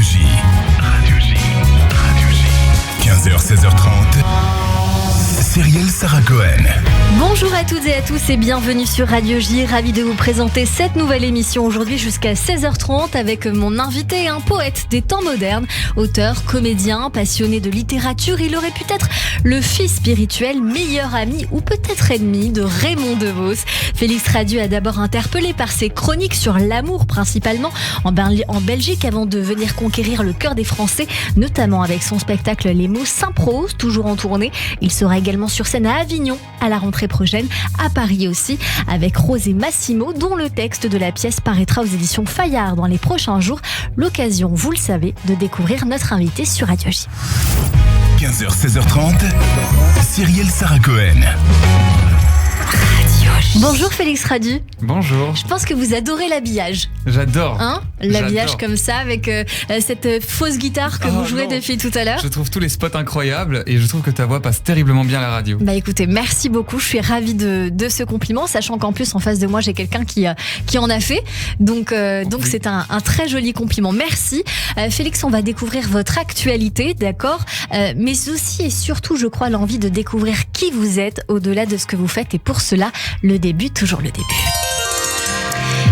J. 15h, 16h30. Cyrielle Sarah Cohen. Bonjour à toutes et à tous et bienvenue sur Radio J. Ravi de vous présenter cette nouvelle émission aujourd'hui jusqu'à 16h30 avec mon invité, un poète des temps modernes, auteur, comédien, passionné de littérature. Il aurait pu être le fils spirituel, meilleur ami ou peut-être ennemi de Raymond DeVos. Félix Radieu a d'abord interpellé par ses chroniques sur l'amour principalement en Belgique avant de venir conquérir le cœur des Français, notamment avec son spectacle Les mots s'improsent, toujours en tournée. Il sera également sur scène à Avignon à la rentrée prochaine, à Paris aussi, avec Rose et Massimo, dont le texte de la pièce paraîtra aux éditions Fayard dans les prochains jours. L'occasion, vous le savez, de découvrir notre invité sur Radio J. 15h, 16h30. Cyrielle Sarah Cohen. Bonjour Félix Radieu. Bonjour. Je pense que vous adorez l'habillage. J'adore. L'habillage J'adore. comme ça, avec cette fausse guitare que vous jouez non. depuis tout à l'heure. Je trouve tous les spots incroyables et je trouve que ta voix passe terriblement bien à la radio. Bah écoutez, merci beaucoup. Je suis ravie de ce compliment, sachant qu'en plus en face de moi j'ai quelqu'un qui en a fait. Donc Oui. c'est un très joli compliment. Merci. Félix, on va découvrir votre actualité, d'accord, mais aussi et surtout, je crois, l'envie de découvrir qui vous êtes au-delà de ce que vous faites. Et pour cela, le début, toujours le début.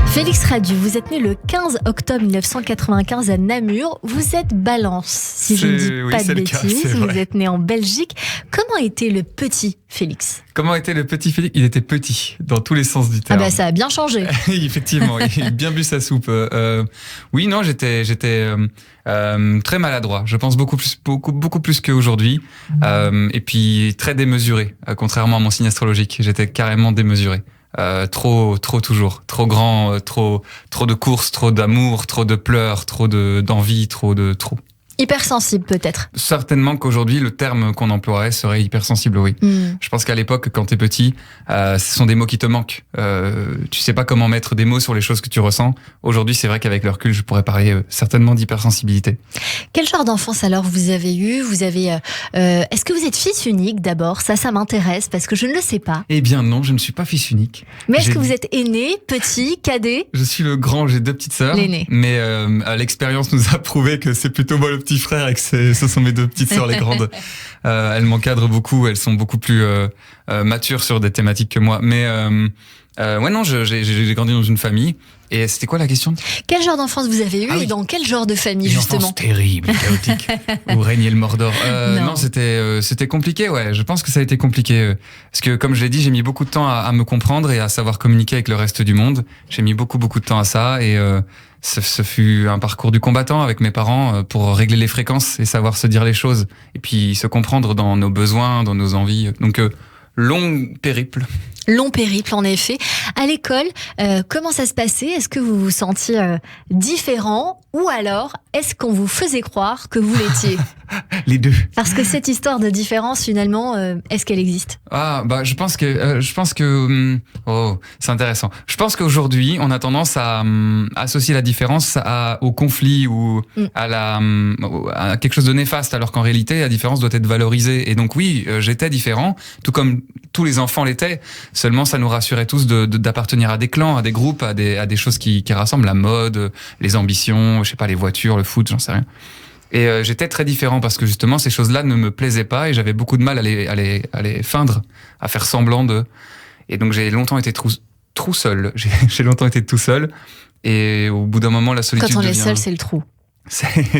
Félix Radieu, vous êtes né le 15 octobre 1995 à Namur. Vous êtes Balance, si je ne dis Oui, pas c'est de le cas, bêtises. c'est Vous vrai. êtes né en Belgique. Comment était le petit Félix ? Comment était le petit Félix ? Il était petit, dans tous les sens du Ah terme. ça a bien changé. Effectivement, il a bien bu sa soupe. Oui, non, j'étais très maladroit. Je pense beaucoup plus qu'aujourd'hui. Et puis très démesuré, contrairement à mon signe astrologique. J'étais carrément démesuré. Trop toujours. Trop grand, trop de courses, trop d'amour, trop de pleurs, trop d'envie, trop. Hypersensible peut-être. Certainement qu'aujourd'hui, le terme qu'on emploierait serait hypersensible, oui. Je pense qu'à l'époque, quand t'es petit, ce sont des mots qui te manquent. Tu sais pas comment mettre des mots sur les choses que tu ressens. Aujourd'hui, c'est vrai qu'avec le recul, je pourrais parler certainement d'hypersensibilité. Quel genre d'enfance alors vous avez eu ? Est-ce que vous êtes fils unique d'abord ? Ça m'intéresse parce que je ne le sais pas. Eh bien non, je ne suis pas fils unique. Mais est-ce J'ai- que vous êtes aîné, petit, cadet ? Je suis le grand, j'ai 2 petites sœurs. L'aîné. Mais l'expérience nous a prouvé que c'est plutôt moi le petit frère et que ce sont mes 2 petites sœurs les grandes. Elles m'encadrent beaucoup, elles sont beaucoup plus matures sur des thématiques que moi. Mais ouais, non, j'ai grandi dans une famille. Et c'était quoi la question ? Quel genre d'enfance vous avez eu Ah oui. et dans quel genre de famille Une justement ? enfance terrible, chaotique, où régnait le Mordor. Non. Non, c'était compliqué, ouais. Je pense que ça a été compliqué. Parce que, comme je l'ai dit, j'ai mis beaucoup de temps à me comprendre et à savoir communiquer avec le reste du monde. J'ai mis beaucoup de temps à ça et ce fut un parcours du combattant avec mes parents pour régler les fréquences et savoir se dire les choses. Et puis se comprendre dans nos besoins, dans nos envies. Donc, long périple. Long périple en effet. À l'école, comment ça se passait ? Est-ce que vous vous sentiez différent ou alors est-ce qu'on vous faisait croire que vous l'étiez ? Les deux. Parce que cette histoire de différence finalement, est-ce qu'elle existe ? Ah bah je pense que oh, c'est intéressant. Je pense qu'aujourd'hui on a tendance à associer la différence au conflit ou à quelque chose de néfaste, alors qu'en réalité la différence doit être valorisée. Et donc oui, j'étais différent, tout comme tous les enfants l'étaient. Seulement ça nous rassurait tous d'appartenir à des clans, à des groupes, à des choses qui rassemblent, la mode, les ambitions, je sais pas, les voitures, le foot, j'en sais rien. Et j'étais très différent parce que justement ces choses-là ne me plaisaient pas et j'avais beaucoup de mal à les feindre, à faire semblant de. Et donc j'ai longtemps été trop seul. J'ai longtemps été tout seul. Et au bout d'un moment, la solitude Quand on est devient... seul, c'est le trou.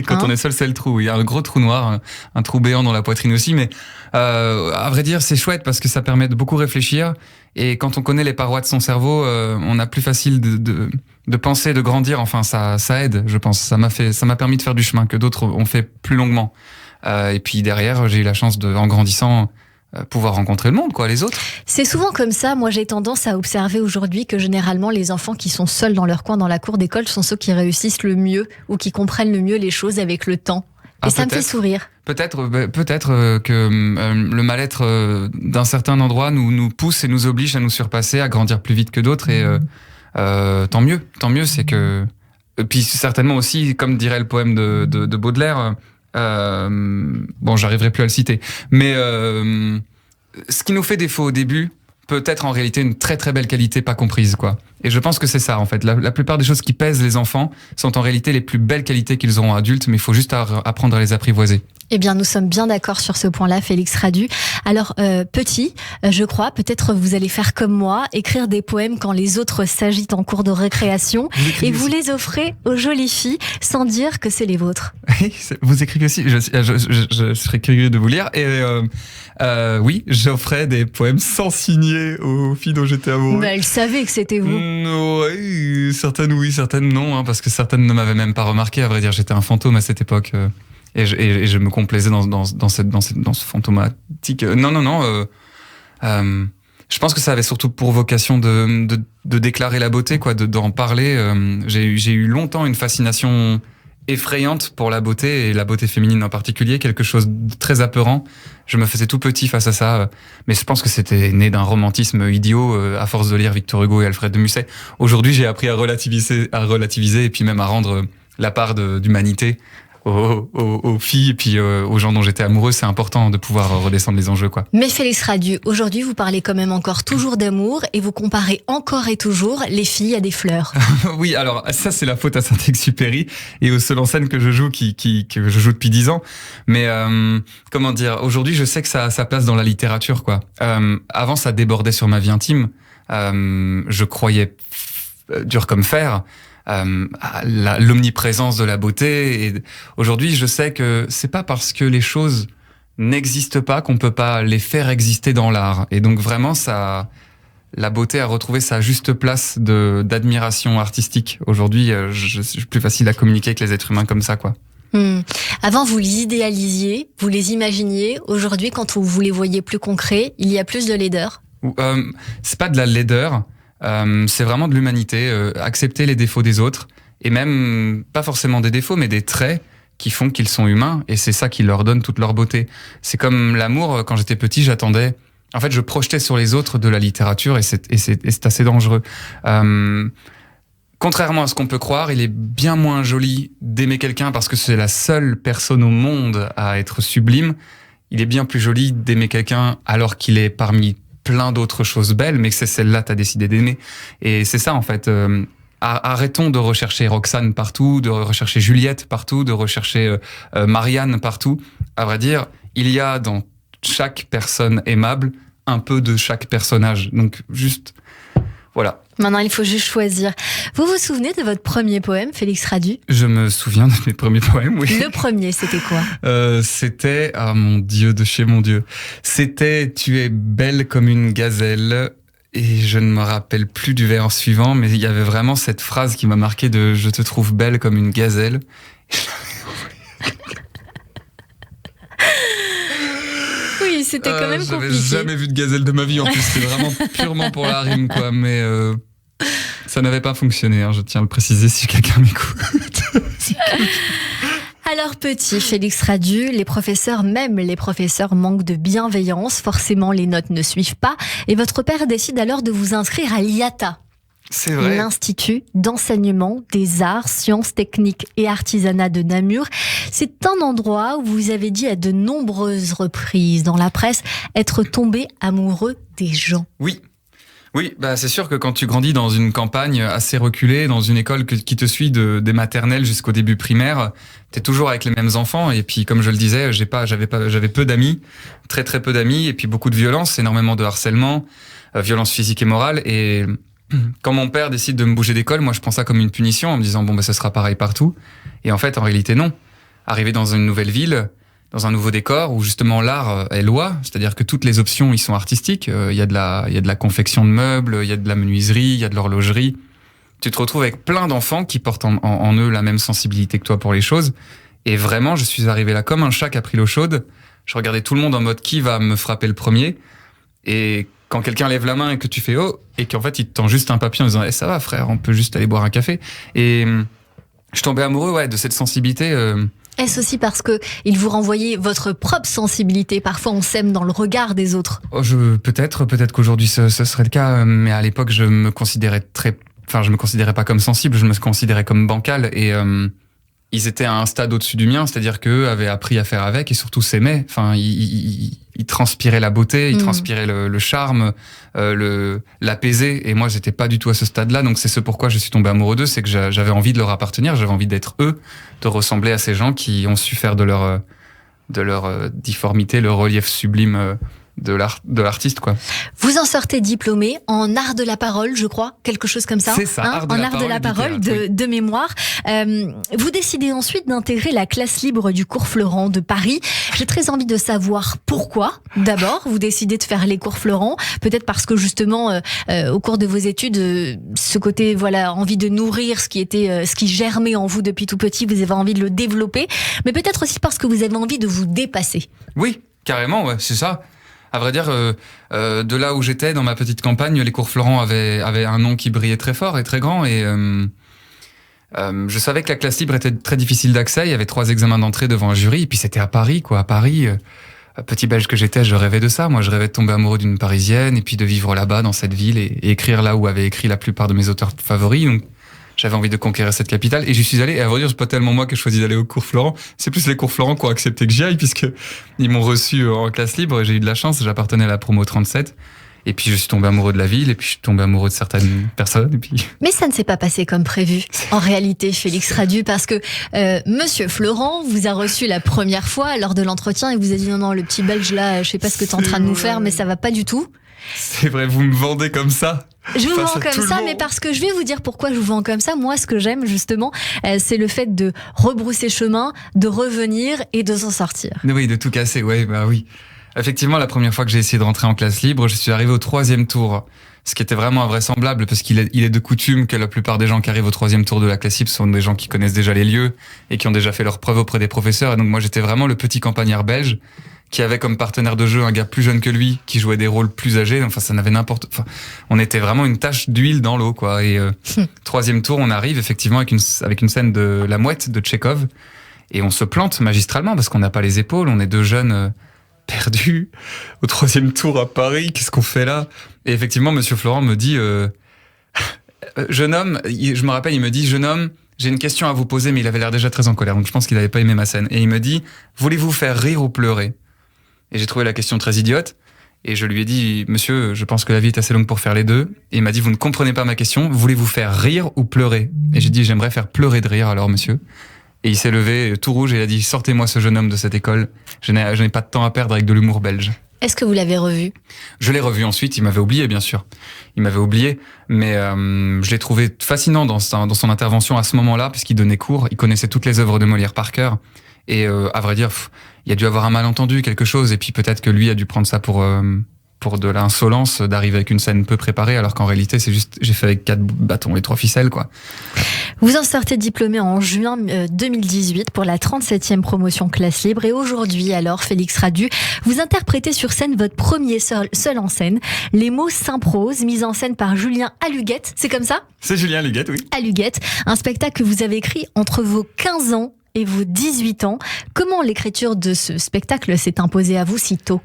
Quand on est seul, c'est le trou. Il y a un gros trou noir, un trou béant dans la poitrine aussi. Mais à vrai dire, c'est chouette parce que ça permet de beaucoup réfléchir. Et quand on connaît les parois de son cerveau, on a plus facile de penser, de grandir. Enfin, ça aide, je pense. Ça m'a permis de faire du chemin que d'autres ont fait plus longuement. Et puis derrière, j'ai eu la chance en grandissant, pouvoir rencontrer le monde, quoi, les autres. C'est souvent comme ça. Moi, j'ai tendance à observer aujourd'hui que généralement, les enfants qui sont seuls dans leur coin, dans la cour d'école, sont ceux qui réussissent le mieux ou qui comprennent le mieux les choses avec le temps. Et ça me fait sourire. Peut-être que le mal-être d'un certain endroit nous pousse et nous oblige à nous surpasser, à grandir plus vite que d'autres. Et tant mieux, c'est que... Et puis certainement aussi, comme dirait le poème de Baudelaire, bon, j'arriverai plus à le citer, mais ce qui nous fait défaut au début peut être en réalité une très très belle qualité pas comprise, quoi. Et je pense que c'est ça, en fait. La plupart des choses qui pèsent les enfants sont en réalité les plus belles qualités qu'ils auront adultes, mais il faut juste apprendre à les apprivoiser. Eh bien, nous sommes bien d'accord sur ce point-là, Félix Radu. Alors, petit, je crois, peut-être vous allez faire comme moi, écrire des poèmes quand les autres s'agitent en cours de récréation, et vous les offrez aux jolies filles sans dire que c'est les vôtres. Vous écrivez aussi, je serais curieux de vous lire. Et oui, j'offrais des poèmes sans signer aux filles dont j'étais amoureux. Mais elles savaient que c'était vous. Oui, certaines non, hein, parce que certaines ne m'avaient même pas remarqué. À vrai dire, j'étais un fantôme à cette époque. Et je me complaisais dans ce fantomatique. Non. Je pense que ça avait surtout pour vocation de déclarer la beauté, quoi, d'en parler. J'ai eu longtemps une fascination effrayante pour la beauté, et la beauté féminine en particulier, quelque chose de très apeurant. Je me faisais tout petit face à ça, mais je pense que c'était né d'un romantisme idiot à force de lire Victor Hugo et Alfred de Musset. Aujourd'hui, j'ai appris à relativiser et puis même à rendre la part d'humanité aux filles et puis aux gens dont j'étais amoureux. C'est important de pouvoir redescendre les enjeux, quoi. Mais Félix Radu, aujourd'hui vous parlez quand même encore toujours d'amour et vous comparez encore et toujours les filles à des fleurs. Oui, alors ça c'est la faute à Saint-Exupéry et au seul en scène que je joue que je joue depuis 10 ans. Mais comment dire, aujourd'hui je sais que ça a sa place dans la littérature, quoi. Avant ça débordait sur ma vie intime. Je croyais dur comme fer. L'omniprésence de la beauté, et aujourd'hui je sais que c'est pas parce que les choses n'existent pas qu'on peut pas les faire exister dans l'art, et donc vraiment la beauté a retrouvé sa juste place d'admiration artistique. Aujourd'hui je suis plus facile à communiquer avec les êtres humains comme ça, quoi. Avant vous les idéalisiez, vous les imaginiez. Aujourd'hui quand vous les voyez plus concrets, il y a plus de laideur. C'est pas de la laideur. C'est vraiment de l'humanité, accepter les défauts des autres, et même pas forcément des défauts, mais des traits qui font qu'ils sont humains, et c'est ça qui leur donne toute leur beauté. C'est comme l'amour. Quand j'étais petit, je projetais sur les autres de la littérature, et c'est assez dangereux. Contrairement à ce qu'on peut croire, il est bien moins joli d'aimer quelqu'un parce que c'est la seule personne au monde à être sublime. Il est bien plus joli d'aimer quelqu'un alors qu'il est parmi plein d'autres choses belles, mais que c'est celle-là que t'as décidé d'aimer. Et c'est ça, en fait. Arrêtons de rechercher Roxane partout, de rechercher Juliette partout, de rechercher Marianne partout. À vrai dire, il y a dans chaque personne aimable un peu de chaque personnage. Donc, juste, voilà. Maintenant, il faut juste choisir. Vous vous souvenez de votre premier poème, Félix Radu ? Je me souviens de mes premiers poèmes, oui. Le premier, c'était quoi ? C'était, mon Dieu de chez mon Dieu. C'était « Tu es belle comme une gazelle ». Et je ne me rappelle plus du vers suivant, mais il y avait vraiment cette phrase qui m'a marqué de « Je te trouve belle comme une gazelle ». Oui, c'était quand même compliqué. J'avais jamais vu de gazelle de ma vie, en plus. C'était vraiment purement pour la rime, quoi. Mais ça n'avait pas fonctionné, hein, je tiens à le préciser si quelqu'un m'écoute. Alors petit, Félix Radu, les professeurs manquent de bienveillance. Forcément, les notes ne suivent pas. Et votre père décide alors de vous inscrire à l'IATA. C'est vrai. L'Institut d'enseignement des arts, sciences, techniques et artisanat de Namur. C'est un endroit où vous avez dit à de nombreuses reprises dans la presse être tombé amoureux des gens. Oui, bah c'est sûr que quand tu grandis dans une campagne assez reculée, dans une école qui te suit des maternelles jusqu'au début primaire, t'es toujours avec les mêmes enfants. Et puis, comme je le disais, j'avais peu d'amis, très très peu d'amis, et puis beaucoup de violence, énormément de harcèlement, violence physique et morale. Et quand mon père décide de me bouger d'école, moi je prends ça comme une punition en me disant bon ce sera pareil partout. Et en fait, en réalité non. Arriver dans une nouvelle ville, dans un nouveau décor où justement l'art est loi, c'est-à-dire que toutes les options y sont artistiques. Il y a de la confection de meubles, il y a de la menuiserie, il y a de l'horlogerie. Tu te retrouves avec plein d'enfants qui portent en eux la même sensibilité que toi pour les choses. Et vraiment, je suis arrivé là comme un chat qui a pris l'eau chaude. Je regardais tout le monde en mode qui va me frapper le premier. Et quand quelqu'un lève la main et que tu fais oh, et qu'en fait il te tend juste un papier en disant ça va frère, on peut juste aller boire un café. Et je tombais amoureux de cette sensibilité. Est-ce aussi parce que il vous renvoyait votre propre sensibilité ? Parfois on s'aime dans le regard des autres. Peut-être qu'aujourd'hui ce serait le cas, mais à l'époque je me considérais pas comme sensible, je me considérais comme bancal, et ils étaient à un stade au-dessus du mien, c'est-à-dire qu'eux avaient appris à faire avec et surtout s'aimaient. Enfin, il transpirait la beauté, il transpirait le charme, l'apaiser. Et moi, j'étais pas du tout à ce stade-là. Donc, c'est ce pourquoi je suis tombé amoureux d'eux. C'est que j'avais envie de leur appartenir. J'avais envie d'être eux, de ressembler à ces gens qui ont su faire de leur difformité le relief sublime de l'artiste, quoi. Vous en sortez diplômé en art de la parole, je crois, quelque chose comme ça. C'est ça, art de la parole de mémoire. Vous décidez ensuite d'intégrer la classe libre du cours Florent de Paris. J'ai très envie de savoir pourquoi. D'abord, vous décidez de faire les cours Florent, peut-être parce que justement, au cours de vos études, ce côté, envie de nourrir ce qui germait en vous depuis tout petit, vous avez envie de le développer, mais peut-être aussi parce que vous avez envie de vous dépasser. Oui, carrément, ouais, c'est ça. À vrai dire, de là où j'étais, dans ma petite campagne, les cours Florent avaient un nom qui brillait très fort et très grand. Et je savais que la classe libre était très difficile d'accès. Il y avait 3 examens d'entrée devant un jury. Et puis c'était à Paris, quoi. À Paris, petit Belge que j'étais, je rêvais de ça. Moi, je rêvais de tomber amoureux d'une Parisienne et puis de vivre là-bas, dans cette ville, et écrire là où avaient écrit la plupart de mes auteurs favoris. Donc, j'avais envie de conquérir cette capitale et j'y suis allé. Et à vrai dire, c'est pas tellement moi qui ai choisi d'aller au cours Florent. C'est plus les cours Florent qui ont accepté que j'y aille, puisque ils m'ont reçu en classe libre et j'ai eu de la chance. J'appartenais à la promo 37. Et puis je suis tombé amoureux de la ville et puis je suis tombé amoureux de certaines personnes. Et puis... Mais ça ne s'est pas passé comme prévu, en réalité, Félix Radu, parce que Monsieur Florent vous a reçu la première fois lors de l'entretien et vous a dit non, le petit Belge là, je sais pas ce que t'es en train de nous faire, mais ça va pas du tout. C'est vrai, vous me vendez comme ça. Je vous vends comme ça, mais parce que je vais vous dire pourquoi je vous vends comme ça. Moi, ce que j'aime justement, c'est le fait de rebrousser chemin, de revenir et de s'en sortir. Oui, de tout casser, ouais, bah oui. Effectivement, la première fois que j'ai essayé de rentrer en classe libre, je suis arrivé au 3e tour. Ce qui était vraiment invraisemblable, parce qu'il est de coutume que la plupart des gens qui arrivent au 3e tour de la classe libre sont des gens qui connaissent déjà les lieux et qui ont déjà fait leurs preuves auprès des professeurs. Et donc moi, j'étais vraiment le petit campagnard belge qui avait comme partenaire de jeu un gars plus jeune que lui, qui jouait des rôles plus âgés. Enfin, ça n'avait on était vraiment une tache d'huile dans l'eau, quoi. Et 3e tour, on arrive effectivement avec une scène de La Mouette de Tchekhov, et on se plante magistralement parce qu'on n'a pas les épaules. On est 2 jeunes perdus au 3e tour à Paris. Qu'est-ce qu'on fait là? Et effectivement, Monsieur Florent me dit, jeune homme, je me rappelle, il me dit, jeune homme, j'ai une question à vous poser, mais il avait l'air déjà très en colère, donc je pense qu'il n'avait pas aimé ma scène. Et il me dit, voulez-vous faire rire ou pleurer? Et j'ai trouvé la question très idiote. Et je lui ai dit, monsieur, je pense que la vie est assez longue pour faire les deux. Et il m'a dit, vous ne comprenez pas ma question. Voulez-vous faire rire ou pleurer? Et j'ai dit, j'aimerais faire pleurer de rire alors, monsieur. Et il s'est levé tout rouge et il a dit, sortez-moi ce jeune homme de cette école. Je n'ai pas de temps à perdre avec de l'humour belge. Est-ce que vous l'avez revu? Je l'ai revu ensuite. Il m'avait oublié, bien sûr. Il m'avait oublié. Mais je l'ai trouvé fascinant dans son intervention à ce moment-là, puisqu'il donnait cours. Il connaissait toutes les œuvres de Molière par cœur. Et à vrai dire, il y a dû avoir un malentendu, quelque chose, et puis peut-être que lui a dû prendre ça pour de l'insolence, d'arriver avec une scène peu préparée, alors qu'en réalité, c'est juste, j'ai fait avec 4 bâtons et 3 ficelles, quoi. Vous en sortez diplômé en juin 2018 pour la 37e promotion classe libre, et aujourd'hui, alors, Félix Radu, vous interprétez sur scène votre premier seul en scène, Les mots s'improsent, mise en scène par Julien Aluguette, c'est comme ça? C'est Julien Aluguette, oui. Aluguette, un spectacle que vous avez écrit entre vos 15 ans et vos 18 ans. Comment l'écriture de ce spectacle s'est imposée à vous si tôt?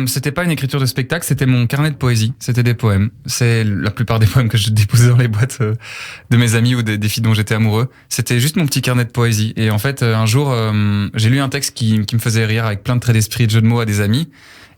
C'était pas une écriture de spectacle, c'était mon carnet de poésie. C'était des poèmes. C'est la plupart des poèmes que je déposais dans les boîtes de mes amis ou des filles dont j'étais amoureux. C'était juste mon petit carnet de poésie. Et en fait, un jour, j'ai lu un texte qui me faisait rire avec plein de traits d'esprit et de jeux de mots à des amis.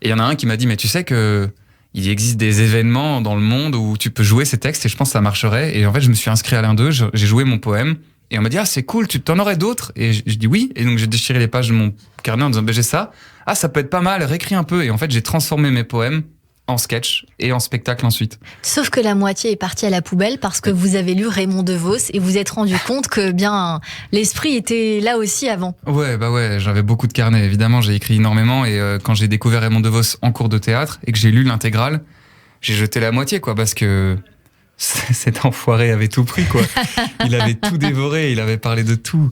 Et il y en a un qui m'a dit, mais tu sais que il existe des événements dans le monde où tu peux jouer ces textes et je pense que ça marcherait. Et en fait, je me suis inscrit à l'un d'eux, j'ai joué mon poème. Et on m'a dit, ah, c'est cool, tu t'en aurais d'autres? Et je dis oui. Et donc, j'ai déchiré les pages de mon carnet en disant, j'ai ça. Ah, ça peut être pas mal, réécris un peu. Et en fait, j'ai transformé mes poèmes en sketch et en spectacle ensuite. Sauf que la moitié est partie à la poubelle parce que vous avez lu Raymond DeVos et vous êtes rendu compte que bien l'esprit était là aussi avant. Ouais, j'avais beaucoup de carnets. Évidemment, j'ai écrit énormément et quand j'ai découvert Raymond DeVos en cours de théâtre et que j'ai lu l'intégrale, j'ai jeté la moitié, quoi, parce que cet enfoiré avait tout pris, quoi. Il avait tout dévoré, il avait parlé de tout.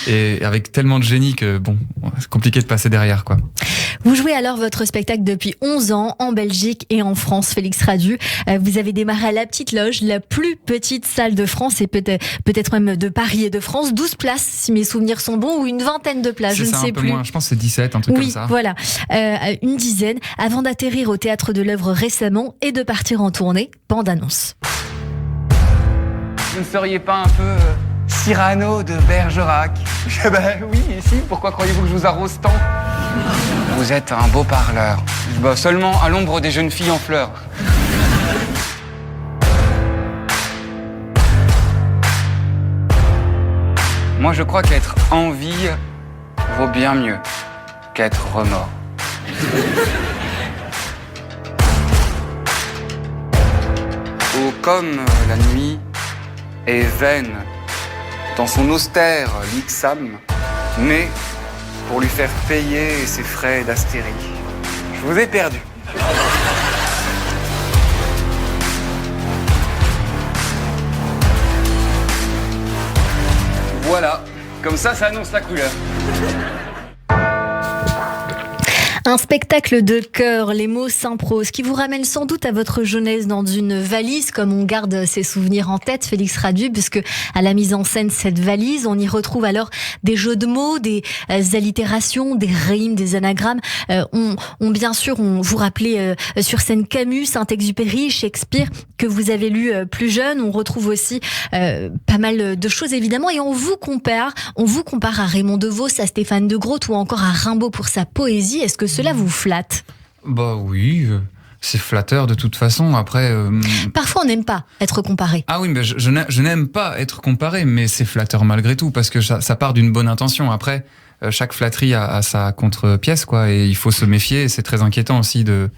Et avec tellement de génie que, bon, c'est compliqué de passer derrière, quoi. Vous jouez alors votre spectacle depuis 11 ans en Belgique et en France, Félix Radu. Vous avez démarré à la Petite Loge, la plus petite salle de France et peut-être même de Paris et de France. 12 places, si mes souvenirs sont bons, ou une vingtaine de places, je ne sais plus. Moins, je pense que c'est 17, un truc comme ça. Oui, voilà, une dizaine, avant d'atterrir au Théâtre de l'Œuvre récemment et de partir en tournée. Bande annonce. Vous ne seriez pas un peu Cyrano de Bergerac. Oui, et si, pourquoi croyez-vous que je vous arrose tant? Vous êtes un beau parleur. Seulement à l'ombre des jeunes filles en fleurs. Moi, je crois qu'être en vie vaut bien mieux qu'être remords. Oh, comme la nuit est vaine dans son austère lixam, mais pour lui faire payer ses frais d'astérie. Je vous ai perdu. Voilà, comme ça annonce la couleur. Un spectacle de chœur, les mots s'improsent, qui vous ramène sans doute à votre jeunesse dans une valise, comme on garde ses souvenirs en tête, Félix Radu, puisque à la mise en scène, cette valise, on y retrouve alors des jeux de mots, des allitérations, des rimes, des anagrammes. On vous rappelez sur scène Camus, Saint-Exupéry, Shakespeare, que vous avez lu plus jeune. On retrouve aussi pas mal de choses, évidemment, et on vous compare à Raymond DeVos, à Stéphane de Groot ou encore à Rimbaud pour sa poésie. Est-ce que cela vous flatte? Bah oui, c'est flatteur de toute façon. Après, parfois on n'aime pas être comparé. Ah oui, mais je n'aime pas être comparé, mais c'est flatteur malgré tout parce que ça part d'une bonne intention. Après, chaque flatterie a sa contre-pièce, quoi, et il faut se méfier. C'est très inquiétant aussi de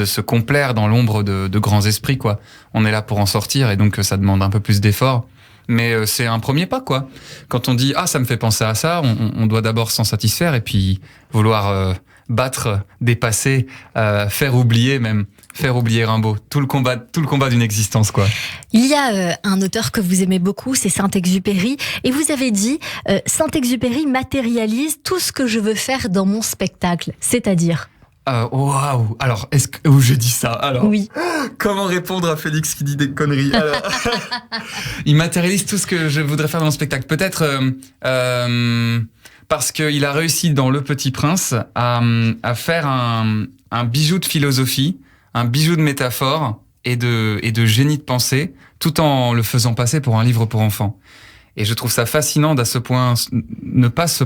se complaire dans l'ombre de grands esprits, quoi. On est là pour en sortir et donc ça demande un peu plus d'effort. Mais c'est un premier pas, quoi. Quand on dit « Ah, ça me fait penser à ça », on doit d'abord s'en satisfaire et puis vouloir battre, dépasser, faire oublier Rimbaud. Tout le combat d'une existence, quoi. Il y a un auteur que vous aimez beaucoup, c'est Saint-Exupéry. Et vous avez dit « Saint-Exupéry matérialise tout ce que je veux faire dans mon spectacle », c'est-à-dire... Waouh. Alors, j'ai dit ça? Alors, oui. Comment répondre à Félix qui dit des conneries? Alors, il matérialise tout ce que je voudrais faire dans le spectacle. Peut-être parce qu'il a réussi dans Le Petit Prince à faire un bijou de philosophie, un bijou de métaphore et de génie de pensée, tout en le faisant passer pour un livre pour enfants. Et je trouve ça fascinant d'à ce point ne pas se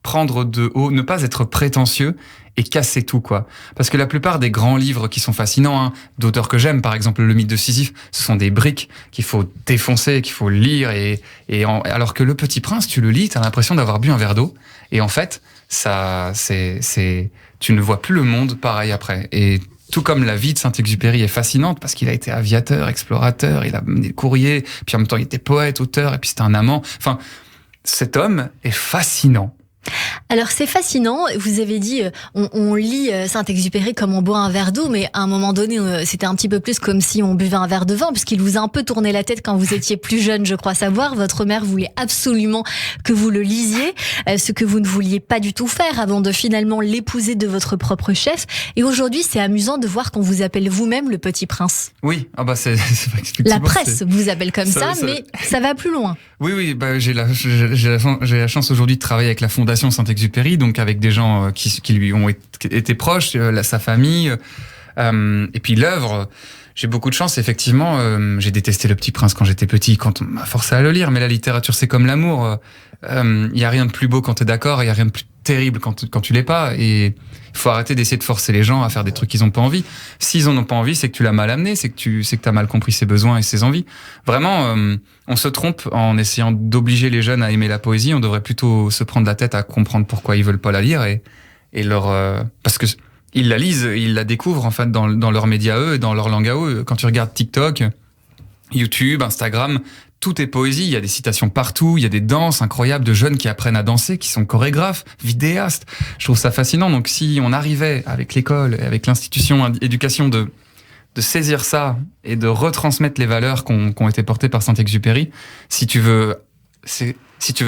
prendre de haut, ne pas être prétentieux et casser tout, quoi. Parce que la plupart des grands livres qui sont fascinants, d'auteurs que j'aime, par exemple Le Mythe de Sisyphe, ce sont des briques qu'il faut défoncer, qu'il faut lire alors que Le Petit Prince, tu le lis, t'as l'impression d'avoir bu un verre d'eau et en fait, tu ne vois plus le monde pareil après. Et tout comme la vie de Saint-Exupéry est fascinante parce qu'il a été aviateur, explorateur, il a mené le courrier, puis en même temps il était poète, auteur, et puis c'était un amant. Enfin, cet homme est fascinant. Alors c'est fascinant, vous avez dit on lit Saint-Exupéry comme on boit un verre d'eau, mais à un moment donné c'était un petit peu plus comme si on buvait un verre de vin, puisqu'il vous a un peu tourné la tête quand vous étiez plus jeune, je crois savoir. Votre mère voulait absolument que vous le lisiez, ce que vous ne vouliez pas du tout faire avant de finalement l'épouser de votre propre chef. Et aujourd'hui c'est amusant de voir qu'on vous appelle vous-même le Petit Prince. Oui, c'est la presse vous appelle comme ça, mais ça va plus loin. Oui, j'ai la chance aujourd'hui de travailler avec la Fondation Saint-Exupéry, donc avec des gens qui lui ont été proches, sa famille, et puis l'œuvre. J'ai beaucoup de chance, effectivement. J'ai détesté Le Petit Prince quand j'étais petit, quand on m'a forcé à le lire, mais la littérature, c'est comme l'amour. Il y a rien de plus beau quand t'es d'accord, il y a rien de plus terrible quand tu l'es pas, et il faut arrêter d'essayer de forcer les gens à faire des trucs qu'ils ont pas envie. S'ils en ont pas envie, c'est que tu l'as mal amené, c'est que t'as mal compris ses besoins et ses envies. Vraiment, on se trompe en essayant d'obliger les jeunes à aimer la poésie. On devrait plutôt se prendre la tête à comprendre pourquoi ils veulent pas la lire et parce que ils la lisent, ils la découvrent en fait dans leurs médias eux, dans leur langue à eux. Quand tu regardes TikTok, YouTube, Instagram, tout est poésie. Il y a des citations partout, il y a des danses incroyables de jeunes qui apprennent à danser, qui sont chorégraphes, vidéastes. Je trouve ça fascinant. Donc si on arrivait avec l'école et avec l'institution d'éducation de saisir ça et de retransmettre les valeurs qui ont été portées par Saint-Exupéry, si tu veux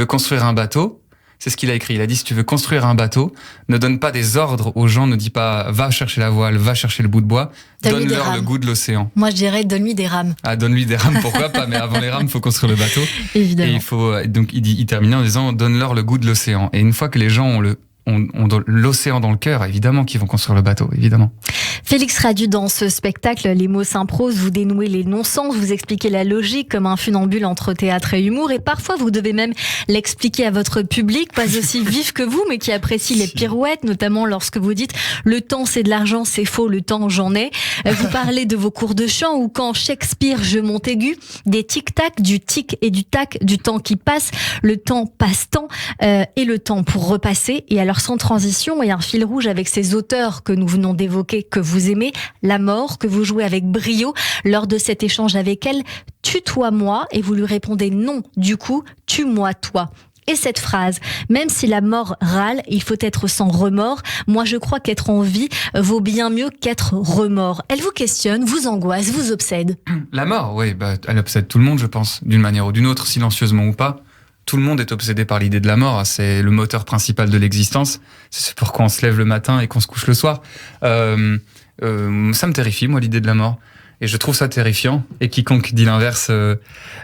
construire un bateau, c'est ce qu'il a écrit. Il a dit, si tu veux construire un bateau, ne donne pas des ordres aux gens, ne dis pas, va chercher la voile, va chercher le bout de bois, donne-leur le goût de l'océan. Moi, je dirais, donne-lui des rames. Ah, donne-lui des rames, pourquoi pas, mais avant les rames, il faut construire le bateau. Évidemment. Et il terminait en disant, donne-leur le goût de l'océan. Et une fois que les gens l'océan dans le cœur, évidemment qu'ils vont construire le bateau, évidemment. Félix Radu, dans ce spectacle, les mots s'improsent, vous dénouez les non-sens, vous expliquez la logique comme un funambule entre théâtre et humour, et parfois vous devez même l'expliquer à votre public, pas aussi vif que vous, mais qui apprécie les pirouettes, notamment lorsque vous dites « le temps c'est de l'argent, c'est faux, le temps j'en ai ». Vous parlez de vos cours de chant ou quand Shakespeare je Montaigu, des tic-tac, du tic et du tac, du temps qui passe, le temps passe-temps et le temps pour repasser. Et alors sans transition et un fil rouge avec ces auteurs que nous venons d'évoquer, que vous aimez, La Mort, que vous jouez avec brio. Lors de cet échange avec elle, tue-toi-moi, et vous lui répondez non, du coup, tue-moi toi. Et cette phrase, même si la mort râle, il faut être sans remords. Moi, je crois qu'être en vie vaut bien mieux qu'être remords. Elle vous questionne, vous angoisse, vous obsède. La mort, oui, elle obsède tout le monde, je pense, d'une manière ou d'une autre, silencieusement ou pas. Tout le monde est obsédé par l'idée de la mort. C'est le moteur principal de l'existence. C'est pourquoi on se lève le matin et qu'on se couche le soir. Ça me terrifie, moi, l'idée de la mort. Et je trouve ça terrifiant. Et quiconque dit l'inverse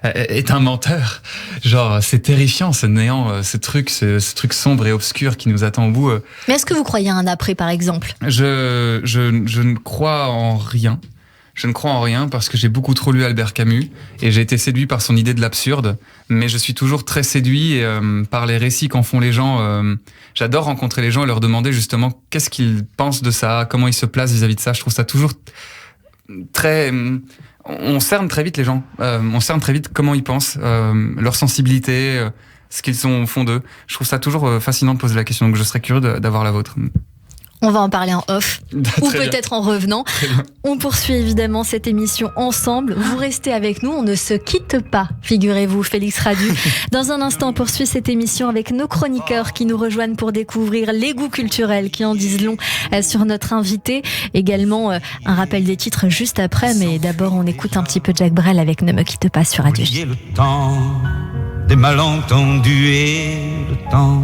est un menteur. Genre, c'est terrifiant, ce néant, ce truc sombre et obscur qui nous attend au bout. Mais est-ce que vous croyez à un après, par exemple ? Je ne crois en rien. Je ne crois en rien parce que j'ai beaucoup trop lu Albert Camus et j'ai été séduit par son idée de l'absurde, mais je suis toujours très séduit par les récits qu'en font les gens. J'adore rencontrer les gens et leur demander justement qu'est-ce qu'ils pensent de ça, comment ils se placent vis-à-vis de ça. Je trouve ça toujours très... On cerne très vite les gens, on cerne très vite comment ils pensent, leur sensibilité, ce qu'ils sont au fond d'eux. Je trouve ça toujours fascinant de poser la question, donc je serais curieux d'avoir la vôtre. On va en parler en off, ou peut-être en revenant. On poursuit évidemment cette émission ensemble. Vous restez avec nous, on ne se quitte pas, figurez-vous, Félix Radu. Dans un instant, on poursuit cette émission avec nos chroniqueurs qui nous rejoignent pour découvrir les goûts culturels qui en disent long sur notre invité. Également, un rappel des titres juste après, mais d'abord, on écoute un petit peu Jacques Brel avec Ne me quitte pas sur Radio J. Le temps des malentendus et le temps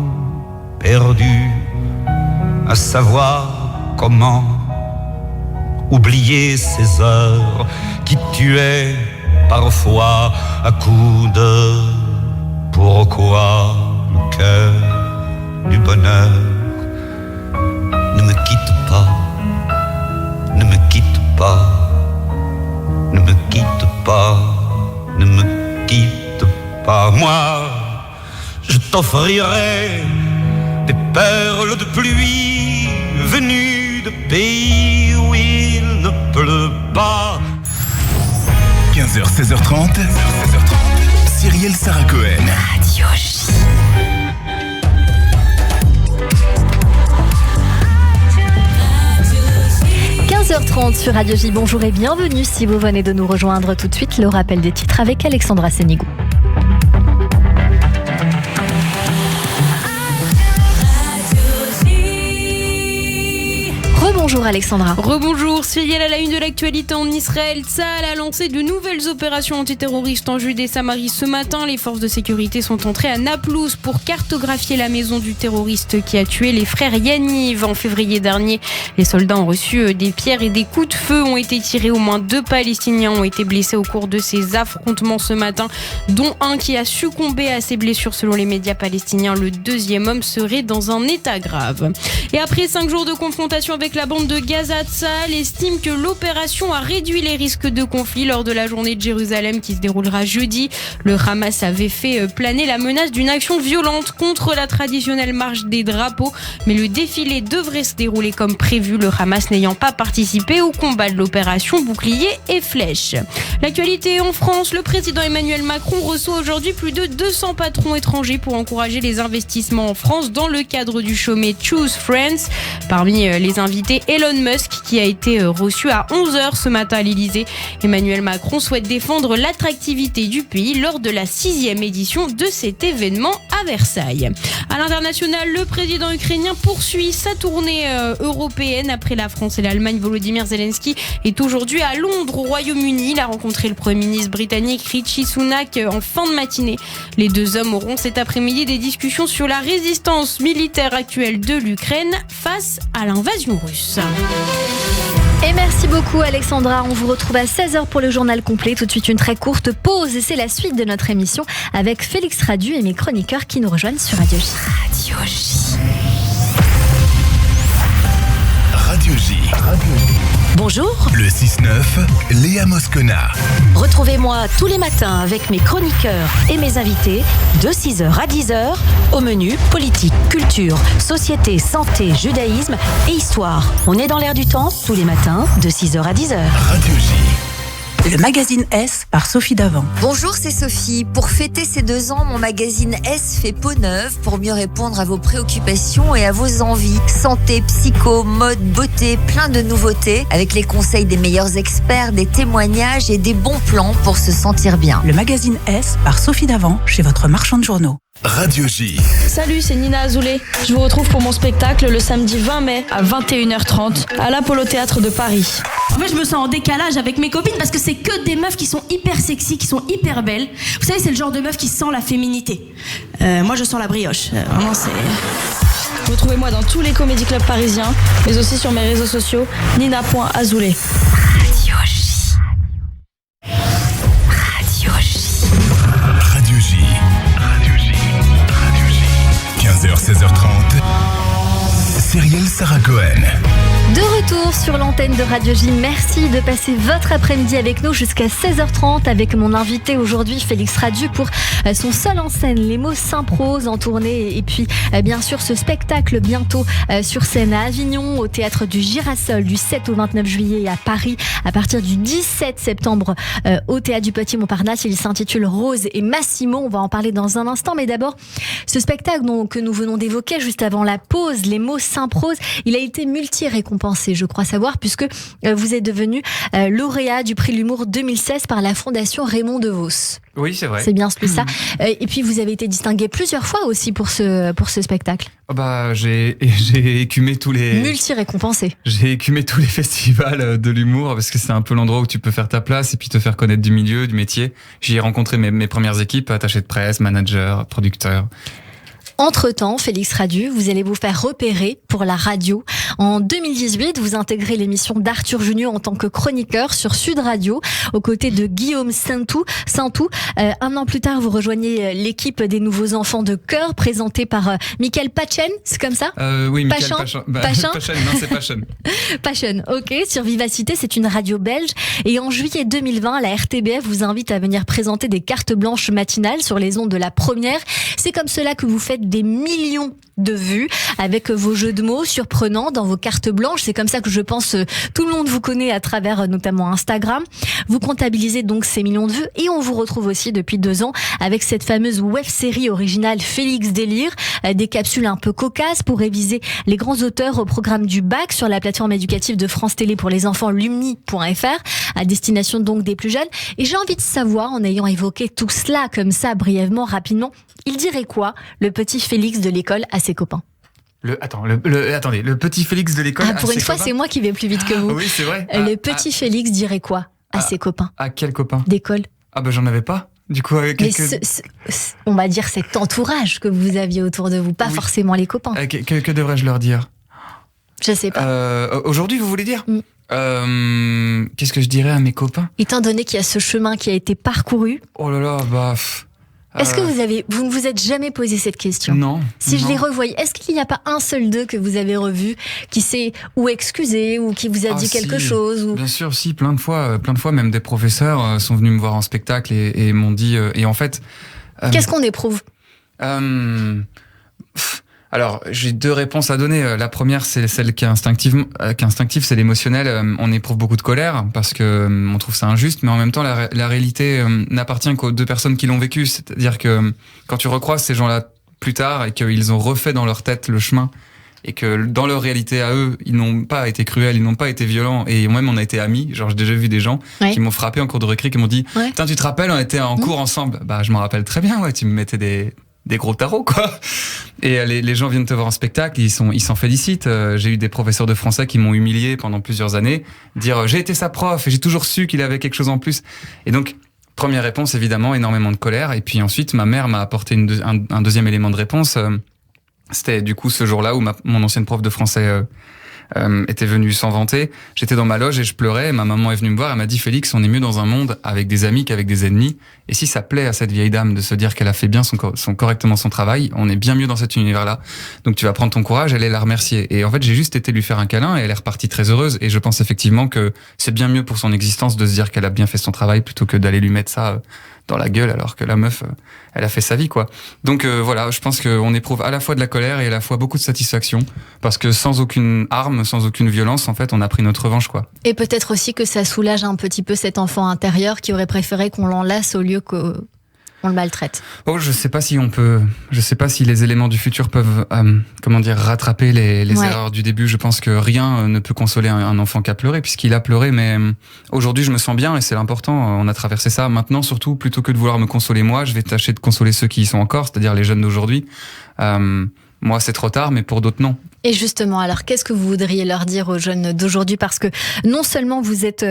perdu, à savoir comment oublier ces heures qui tuaient parfois à coups de pourquoi le cœur du bonheur. Ne me quitte pas, ne me quitte pas, ne me quitte pas, ne me quitte pas. Moi, je t'offrirai des perles de pluie venues de pays où il ne pleut pas. 15h, 16h30, Cyrielle Sarah Cohen. Radio J. h 30 sur Radio J. Bonjour et bienvenue si vous venez de nous rejoindre tout de suite. Le rappel des titres avec Alexandra Sénigou. Rebonjour Alexandra. Rebonjour, Cyrielle, à la une de l'actualité en Israël. Tsahal a lancé de nouvelles opérations antiterroristes en Judée-Samarie ce matin. Les forces de sécurité sont entrées à Naplouse pour cartographier la maison du terroriste qui a tué les frères Yaniv en février dernier. Les soldats ont reçu des pierres et des coups de feu ont été tirés. Au moins 2 Palestiniens ont été blessés au cours de ces affrontements ce matin, dont un qui a succombé à ses blessures selon les médias palestiniens. Le 2e homme serait dans un état grave. Et après 5 jours de confrontation avec la bande de Gaza, Tsahal estime que l'opération a réduit les risques de conflit lors de la journée de Jérusalem qui se déroulera jeudi. Le Hamas avait fait planer la menace d'une action violente contre la traditionnelle marche des drapeaux, mais le défilé devrait se dérouler comme prévu, le Hamas n'ayant pas participé au combat de l'opération Bouclier et Flèche. L'actualité en France, le président Emmanuel Macron reçoit aujourd'hui plus de 200 patrons étrangers pour encourager les investissements en France dans le cadre du sommet Choose Friends. Parmi les invités, Elon Musk qui a été reçu à 11h ce matin à l'Elysée. Emmanuel Macron souhaite défendre l'attractivité du pays lors de la 6e édition de cet événement à Versailles. À l'international, le président ukrainien poursuit sa tournée européenne après la France et l'Allemagne. Volodymyr Zelensky est aujourd'hui à Londres au Royaume-Uni. Il a rencontré le Premier ministre britannique Rishi Sunak en fin de matinée. Les 2 hommes auront cet après-midi des discussions sur la résistance militaire actuelle de l'Ukraine face à l'invasion russe. Et merci beaucoup Alexandra, on vous retrouve à 16h pour le journal complet. Tout de suite une très courte pause et c'est la suite de notre émission avec Félix Radu et mes chroniqueurs qui nous rejoignent sur Radio J. Radio J. Radio J. Bonjour, Le 6-9, Léa Moscona. retrouvez-moi tous les matins avec mes chroniqueurs et mes invités de 6h à 10h au menu politique, culture, société, santé, judaïsme et histoire. On est dans l'air du temps tous les matins de 6h à 10h. Radio J. Le magazine S par Sophie Davant. Bonjour, c'est Sophie. Pour fêter ces 2 ans, mon magazine S fait peau neuve pour mieux répondre à vos préoccupations et à vos envies. Santé, psycho, mode, beauté, plein de nouveautés avec les conseils des meilleurs experts, des témoignages et des bons plans pour se sentir bien. Le magazine S par Sophie Davant chez votre marchand de journaux. Radio J. Salut, c'est Nina Azoulay. Je vous retrouve pour mon spectacle le samedi 20 mai à 21h30 à l'Apollo Théâtre de Paris. En fait, je me sens en décalage avec mes copines parce que c'est que des meufs qui sont hyper sexy, qui sont hyper belles. Vous savez, c'est le genre de meuf qui sent la féminité. Moi, je sens la brioche. Vraiment, c'est... Retrouvez-moi dans tous les comédie clubs parisiens, mais aussi sur mes réseaux sociaux, nina.azoulay. Radio J. Radio J. Radio J. Radio J. Radio J. 15h, 16h30. Cyrielle Sarah Cohen. De retour sur l'antenne de Radio J, merci de passer votre après-midi avec nous jusqu'à 16h30 avec mon invité aujourd'hui Félix Radiu pour son seul en scène, Les mots s'improsent en tournée et puis bien sûr ce spectacle bientôt sur scène à Avignon au Théâtre du Girasol du 7 au 29 juillet et à Paris à partir du 17 septembre au Théâtre du Petit Montparnasse. Il s'intitule Rose et Massimo, on va en parler dans un instant, mais d'abord ce spectacle que nous venons d'évoquer juste avant la pause, Les mots s'improsent, il a été multi-récompensé, je crois savoir, puisque vous êtes devenu lauréat du prix de l'humour 2016 par la Fondation Raymond DeVos. Oui, c'est vrai. C'est bien ça. Et puis vous avez été distingué plusieurs fois aussi pour ce spectacle. J'ai écumé tous les... Multi-récompensé. J'ai écumé tous les festivals de l'humour parce que c'est un peu l'endroit où tu peux faire ta place et puis te faire connaître du milieu, du métier. J'y ai rencontré mes premières équipes, attachés de presse, managers, producteurs. Entre-temps, Félix Radiu, vous allez vous faire repérer pour la radio. En 2018, vous intégrez l'émission d'Arthur Junior en tant que chroniqueur sur Sud Radio, aux côtés de Guillaume Saintou. Un an plus tard, vous rejoignez l'équipe des Nouveaux Enfants de Chœur, présentée par Michael Pachen, c'est comme ça ? Oui, Michael Pachen. Pachen, non, c'est Pachen. Pachen, ok. Sur Vivacité, c'est une radio belge. Et en juillet 2020, la RTBF vous invite à venir présenter des cartes blanches matinales sur les ondes de la première. C'est comme cela que vous faites des millions de vues avec vos jeux de mots surprenants dans vos cartes blanches. C'est comme ça que je pense tout le monde vous connaît à travers notamment Instagram. Vous comptabilisez donc ces millions de vues et on vous retrouve aussi depuis 2 ans avec cette fameuse web-série originale Félix Délire, des capsules un peu cocasses pour réviser les grands auteurs au programme du bac sur la plateforme éducative de France Télé pour les enfants lumni.fr à destination donc des plus jeunes. Et j'ai envie de savoir, en ayant évoqué tout cela comme ça brièvement, rapidement, il dirait quoi le petit Félix de l'école à ses copains? Attendez, le petit Félix de l'école. Pour une fois, c'est moi qui vais plus vite que vous. Oui, c'est vrai. Le petit Félix dirait quoi à ses copains? À quel copain? D'école. J'en avais pas. Du coup, avec on va dire cet entourage que vous aviez autour de vous, pas forcément les copains. Que devrais-je leur dire? Je sais pas. Aujourd'hui, vous voulez dire? Qu'est-ce que je dirais à mes copains? Étant donné qu'il y a ce chemin qui a été parcouru. Oh là là, Est-ce que vous ne vous êtes jamais posé cette question? Non. Je les revoyais, est-ce qu'il n'y a pas un seul d'eux que vous avez revu qui s'est ou excusé ou qui vous a dit quelque chose ou... Bien sûr, si, plein de fois, même des professeurs sont venus me voir en spectacle et m'ont dit... et en fait... Qu'est-ce qu'on éprouve? Alors, j'ai 2 réponses à donner. La première, c'est celle qui est instinctive, c'est l'émotionnel. On éprouve beaucoup de colère parce que on trouve ça injuste, mais en même temps, la réalité n'appartient qu'aux 2 personnes qui l'ont vécu. C'est-à-dire que quand tu recroises ces gens-là plus tard et qu'ils ont refait dans leur tête le chemin et que dans leur réalité à eux, ils n'ont pas été cruels, ils n'ont pas été violents et même on a été amis. Genre, j'ai déjà vu des gens qui m'ont frappé en cours de récré, qui m'ont dit « Tiens, tu te rappelles, on était en cours ensemble ?» Je m'en rappelle très bien, tu me mettais des gros tarots, quoi. Et les gens viennent te voir en spectacle, ils s'en félicitent. J'ai eu des professeurs de français qui m'ont humilié pendant plusieurs années, dire j'ai été sa prof et j'ai toujours su qu'il avait quelque chose en plus. Et donc, première réponse, évidemment, énormément de colère. Et puis ensuite, ma mère m'a apporté un deuxième élément de réponse. C'était du coup ce jour-là où mon ancienne prof de français était venue s'en vanter. J'étais dans ma loge et je pleurais. Ma maman est venue me voir. Elle m'a dit, Félix, on est mieux dans un monde avec des amis qu'avec des ennemis. Et si ça plaît à cette vieille dame de se dire qu'elle a fait bien correctement son travail, on est bien mieux dans cet univers-là. Donc tu vas prendre ton courage, elle est la remercier. Et en fait, j'ai juste été lui faire un câlin et elle est repartie très heureuse. Et je pense effectivement que c'est bien mieux pour son existence de se dire qu'elle a bien fait son travail plutôt que d'aller lui mettre ça dans la gueule alors que la meuf, elle a fait sa vie, quoi. Donc voilà, je pense qu'on éprouve à la fois de la colère et à la fois beaucoup de satisfaction parce que sans aucune arme, sans aucune violence, en fait, on a pris notre revanche, quoi. Et peut-être aussi que ça soulage un petit peu cet enfant intérieur qui aurait préféré qu'on l'enlace au lieu qu'on le maltraite. Oh, je sais pas si les éléments du futur peuvent, rattraper les erreurs du début. Je pense que rien ne peut consoler un enfant qui a pleuré, puisqu'il a pleuré, mais aujourd'hui, je me sens bien et c'est l'important. On a traversé ça. Maintenant, surtout, plutôt que de vouloir me consoler moi, je vais tâcher de consoler ceux qui y sont encore, c'est-à-dire les jeunes d'aujourd'hui. Moi, c'est trop tard, mais pour d'autres, non. Et justement, alors, qu'est-ce que vous voudriez leur dire aux jeunes d'aujourd'hui ? Parce que non seulement vous êtes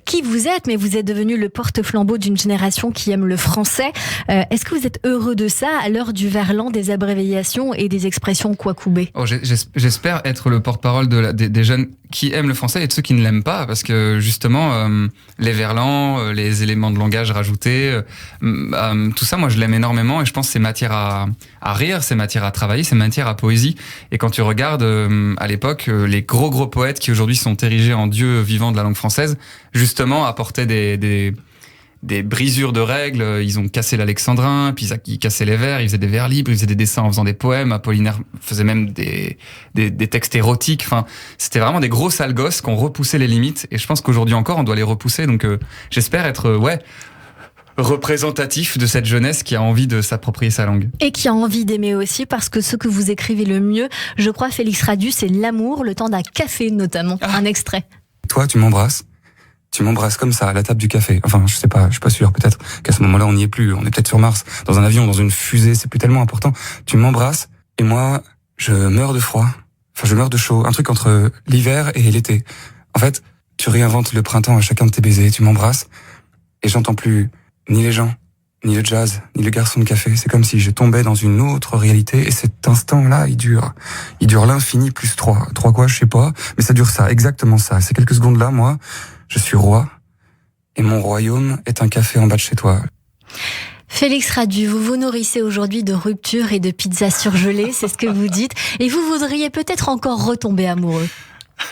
qui vous êtes, mais vous êtes devenu le porte-flambeau d'une génération qui aime le français. Est-ce que vous êtes heureux de ça à l'heure du verlan, des abréviations et des expressions quacoubées ? J'espère être le porte-parole des jeunes qui aiment le français et de ceux qui ne l'aiment pas, parce que justement, les verlans, les éléments de langage rajoutés, tout ça, moi, je l'aime énormément et je pense que c'est matière à rire, c'est matière à travailler, c'est matière à poésie. Et quand tu regardes à l'époque, les gros poètes qui aujourd'hui sont érigés en dieux vivants de la langue française, justement apportaient des brisures de règles. Ils ont cassé l'alexandrin, puis ils cassaient les vers, ils faisaient des vers libres, ils faisaient des dessins en faisant des poèmes. Apollinaire faisait même des textes érotiques. Enfin, c'était vraiment des gros sales gosses qui ont repoussé les limites. Et je pense qu'aujourd'hui encore, on doit les repousser. Donc, j'espère être, représentatif de cette jeunesse qui a envie de s'approprier sa langue. Et qui a envie d'aimer aussi, parce que ce que vous écrivez le mieux, je crois, Félix Radu, c'est l'amour, le temps d'un café notamment. Un extrait. Toi, tu m'embrasses comme ça, à la table du café. Enfin, je sais pas, je suis pas sûr, peut-être qu'à ce moment-là, on n'y est plus, on est peut-être sur Mars, dans un avion, dans une fusée, c'est plus tellement important. Tu m'embrasses, et moi, je meurs de froid. Enfin, je meurs de chaud. Un truc entre l'hiver et l'été. En fait, tu réinventes le printemps à chacun de tes baisers, tu m'embrasses, et j'entends plus ni les gens, ni le jazz, ni le garçon de café. C'est comme si je tombais dans une autre réalité et cet instant-là, il dure l'infini plus 3. 3 quoi, je sais pas, mais ça dure ça, exactement ça. Ces quelques secondes-là, moi, je suis roi et mon royaume est un café en bas de chez toi. Félix Radu, vous vous nourrissez aujourd'hui de ruptures et de pizzas surgelées, c'est ce que vous dites, et vous voudriez peut-être encore retomber amoureux.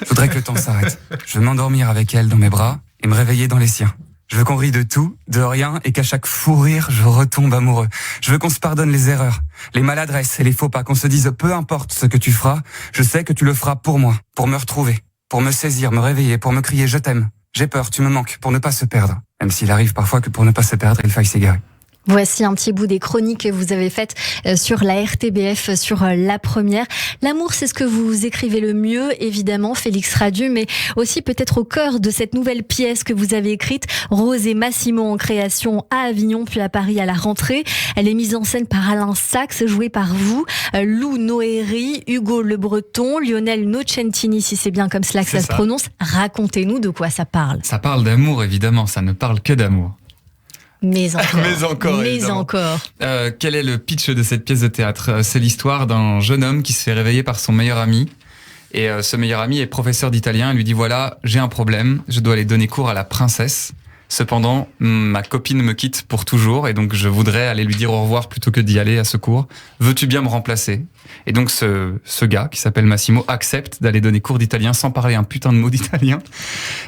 Je voudrais que le temps s'arrête. Je veux m'endormir avec elle dans mes bras et me réveiller dans les siens. Je veux qu'on rie de tout, de rien, et qu'à chaque fou rire, je retombe amoureux. Je veux qu'on se pardonne les erreurs, les maladresses et les faux pas, qu'on se dise peu importe ce que tu feras, je sais que tu le feras pour moi, pour me retrouver, pour me saisir, me réveiller, pour me crier je t'aime. J'ai peur, tu me manques, pour ne pas se perdre. Même s'il arrive parfois que pour ne pas se perdre, il faille s'égarer. Voici un petit bout des chroniques que vous avez faites sur la RTBF, sur La Première. L'amour, c'est ce que vous écrivez le mieux, évidemment, Félix Radu, mais aussi peut-être au cœur de cette nouvelle pièce que vous avez écrite, Rose et Massimo en création à Avignon, puis à Paris à la rentrée. Elle est mise en scène par Alain Sachs, jouée par vous, Lou Noéry, Hugo Le Breton, Lionel Nocentini, si c'est bien comme cela que ça se prononce. Racontez-nous de quoi ça parle. Ça parle d'amour, évidemment, ça ne parle que d'amour. Mais encore. Quel est le pitch de cette pièce de théâtre ? C'est l'histoire d'un jeune homme qui se fait réveiller par son meilleur ami. Et ce meilleur ami est professeur d'italien. Il lui dit, voilà, j'ai un problème, je dois aller donner cours à la princesse. Cependant, ma copine me quitte pour toujours et donc je voudrais aller lui dire au revoir plutôt que d'y aller à ce cours. Veux-tu bien me remplacer ? Et donc ce gars, qui s'appelle Massimo, accepte d'aller donner cours d'italien sans parler un putain de mot d'italien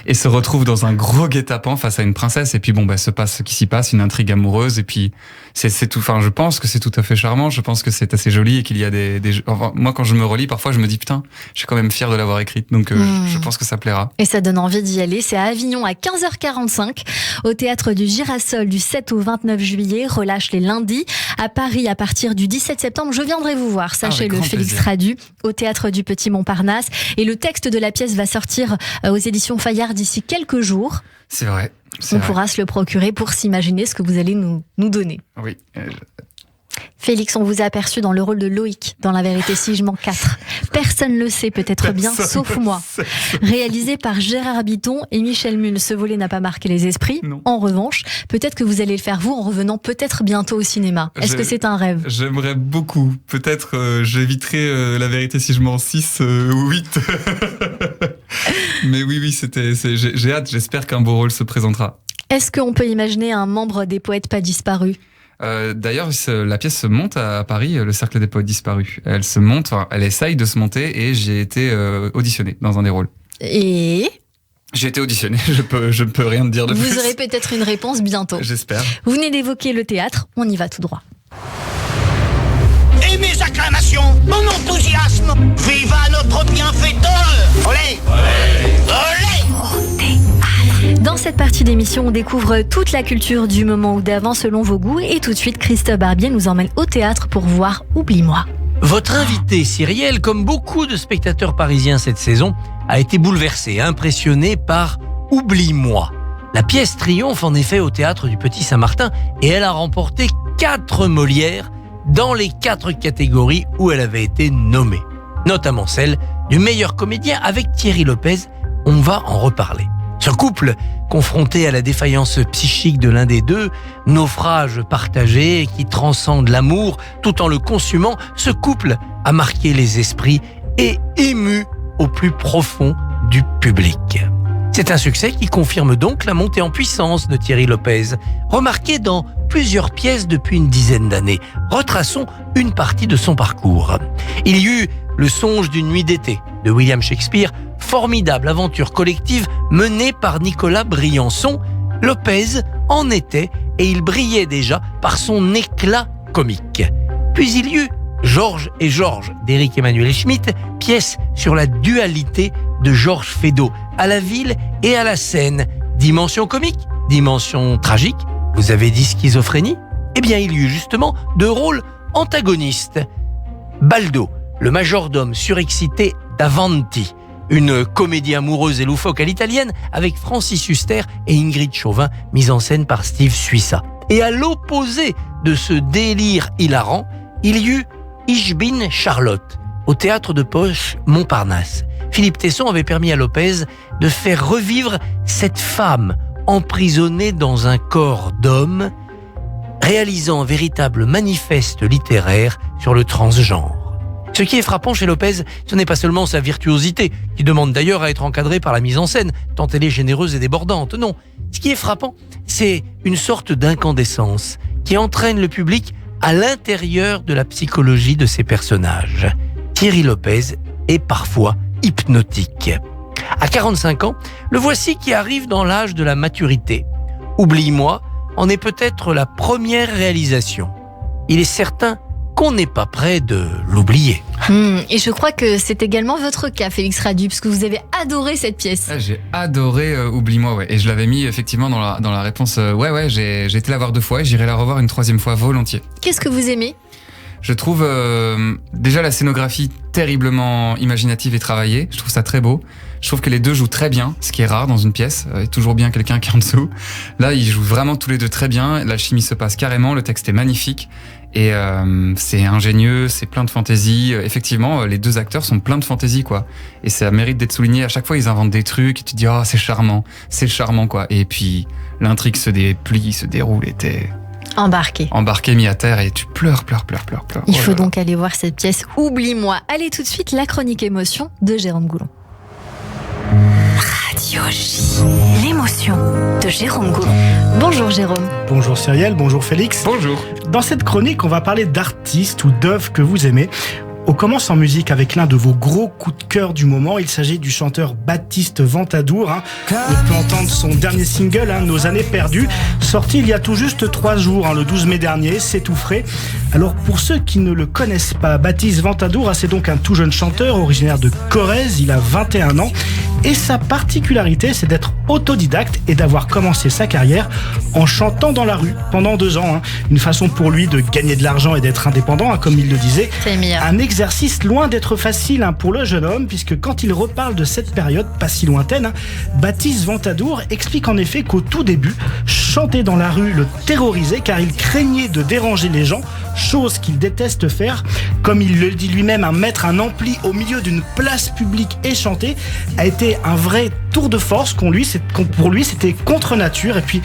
et se retrouve dans un gros guet-apens face à une princesse. Et puis se passe ce qui s'y passe, une intrigue amoureuse. Et puis c'est tout. Enfin, je pense que c'est tout à fait charmant. Je pense que c'est assez joli et qu'il y a enfin, moi, quand je me relis, parfois je me dis putain, je suis quand même fier de l'avoir écrite. Donc je pense que ça plaira. Et ça donne envie d'y aller. C'est à Avignon à 15h45 au théâtre du Girasol du 7 au 29 juillet. Relâche les lundis. À Paris à partir du 17 septembre. Je viendrai vous voir. Sachez-le, Félix Radu, au théâtre du Petit Montparnasse. Et le texte de la pièce va sortir aux éditions Fayard d'ici quelques jours. C'est vrai. On pourra se le procurer pour s'imaginer ce que vous allez nous donner. Oui. Félix, on vous a aperçu dans le rôle de Loïc dans La Vérité si je mens 4. Personne le sait peut-être bien, sauf moi. Réalisé par Gérard Bitton et Michel Mull, ce volet n'a pas marqué les esprits. Non. En revanche, peut-être que vous allez le faire vous en revenant peut-être bientôt au cinéma. Est-ce que c'est un rêve ? J'aimerais beaucoup. Peut-être j'éviterai La Vérité si je mens 6 ou 8. Mais oui, j'ai hâte. J'espère qu'un beau rôle se présentera. Est-ce qu'on peut imaginer un membre des Poètes pas disparus ? D'ailleurs, la pièce se monte à Paris, le Cercle des Poètes Disparus. Elle se monte, elle essaye de se monter et j'ai été auditionné dans un des rôles. Et j'ai été auditionné, je peux rien te dire de plus. Vous aurez peut-être une réponse bientôt. J'espère. Vous venez d'évoquer le théâtre, on y va tout droit. Et mes acclamations, mon enthousiasme, viva notre bienfaiteur. Olé, olé, olé. Dans cette partie d'émission, on découvre toute la culture du moment ou d'avant selon vos goûts. Et tout de suite, Christophe Barbier nous emmène au théâtre pour voir Oublie-moi. Votre invité, Cyrielle, comme beaucoup de spectateurs parisiens cette saison, a été bouleversé, impressionné par Oublie-moi. La pièce triomphe en effet au théâtre du Petit Saint-Martin et elle a remporté 4 Molières dans les 4 catégories où elle avait été nommée. Notamment celle du meilleur comédien avec Thierry Lopez. On va en reparler. Ce couple, confronté à la défaillance psychique de l'un des deux, naufrage partagé qui transcende l'amour tout en le consumant, ce couple a marqué les esprits et ému au plus profond du public. C'est un succès qui confirme donc la montée en puissance de Thierry Lopez, remarqué dans plusieurs pièces depuis une dizaine d'années. Retraçons une partie de son parcours. Il y eut Le songe d'une nuit d'été de William Shakespeare, formidable aventure collective menée par Nicolas Briançon. Lopez en était et il brillait déjà par son éclat comique. Puis il y eut Georges et Georges d'Éric Emmanuel Schmitt, pièce sur la dualité de Georges Feydeau à la ville et à la scène. Dimension comique, dimension tragique. Vous avez dit schizophrénie ? Eh bien, il y eut justement 2 rôles antagonistes. Baldo, le majordome surexcité d'Avanti, une comédie amoureuse et loufoque à l'italienne avec Francis Huster et Ingrid Chauvin, mise en scène par Steve Suissa. Et à l'opposé de ce délire hilarant, il y eut Ich bin Charlotte, au théâtre de poche Montparnasse. Philippe Tesson avait permis à Lopez de faire revivre cette femme emprisonnée dans un corps d'homme, réalisant un véritable manifeste littéraire sur le transgenre. Ce qui est frappant chez Lopez, ce n'est pas seulement sa virtuosité, qui demande d'ailleurs à être encadrée par la mise en scène, tant elle est généreuse et débordante. Non, ce qui est frappant, c'est une sorte d'incandescence qui entraîne le public à l'intérieur de la psychologie de ses personnages. Thierry Lopez est parfois hypnotique. À 45 ans, le voici qui arrive dans l'âge de la maturité. Oublie-moi en est peut-être la première réalisation. Il est certain qu'on n'est pas prêt de l'oublier. Et je crois que c'est également votre cas, Félix Radu, parce que vous avez adoré cette pièce. J'ai adoré Oublie-moi, ouais. Et je l'avais mis effectivement dans la réponse. J'ai été la voir 2 fois et j'irai la revoir une 3e fois volontiers. Qu'est-ce que vous aimez ? Je trouve déjà la scénographie terriblement imaginative et travaillée. Je trouve ça très beau. Je trouve que les 2 jouent très bien, ce qui est rare dans une pièce. Il y a toujours bien quelqu'un qui est en dessous. Là, ils jouent vraiment tous les 2 très bien. L'alchimie se passe carrément. Le texte est magnifique. Et c'est ingénieux, c'est plein de fantaisie. Effectivement, les 2 acteurs sont pleins de fantaisie, quoi. Et ça mérite d'être souligné. À chaque fois, ils inventent des trucs et tu te dis, oh, c'est charmant, quoi. Et puis, l'intrigue se déplie, se déroule et t'es embarqué, mis à terre et tu pleures. Il faut donc aller voir cette pièce Oublie-moi. Allez tout de suite, la chronique émotion de Jérôme Goulon. Radio J, l'émotion de Jérôme Goulon. Bonjour Jérôme. Bonjour Cyrielle, bonjour Félix. Bonjour. Dans cette chronique, on va parler d'artistes ou d'œuvres que vous aimez. On commence en musique avec l'un de vos gros coups de cœur du moment. Il s'agit du chanteur Baptiste Ventadour. On peut entendre son dernier single, Nos années perdues, sorti il y a tout juste 3 jours, le 12 mai dernier. C'est tout frais. Alors pour ceux qui ne le connaissent pas, Baptiste Ventadour, c'est donc un tout jeune chanteur originaire de Corrèze. Il a 21 ans. Et sa particularité, c'est d'être autodidacte et d'avoir commencé sa carrière en chantant dans la rue pendant 2 ans. Une façon pour lui de gagner de l'argent et d'être indépendant, comme il le disait. C'est meilleur. Un exercice loin d'être facile pour le jeune homme, puisque quand il reparle de cette période pas si lointaine, Baptiste Ventadour explique en effet qu'au tout début, chanter dans la rue le terrorisait car il craignait de déranger les gens, chose qu'il déteste faire. Comme il le dit lui-même, mettre un ampli au milieu d'une place publique et chanter a été un vrai tour de force pour lui, c'était contre nature. Et puis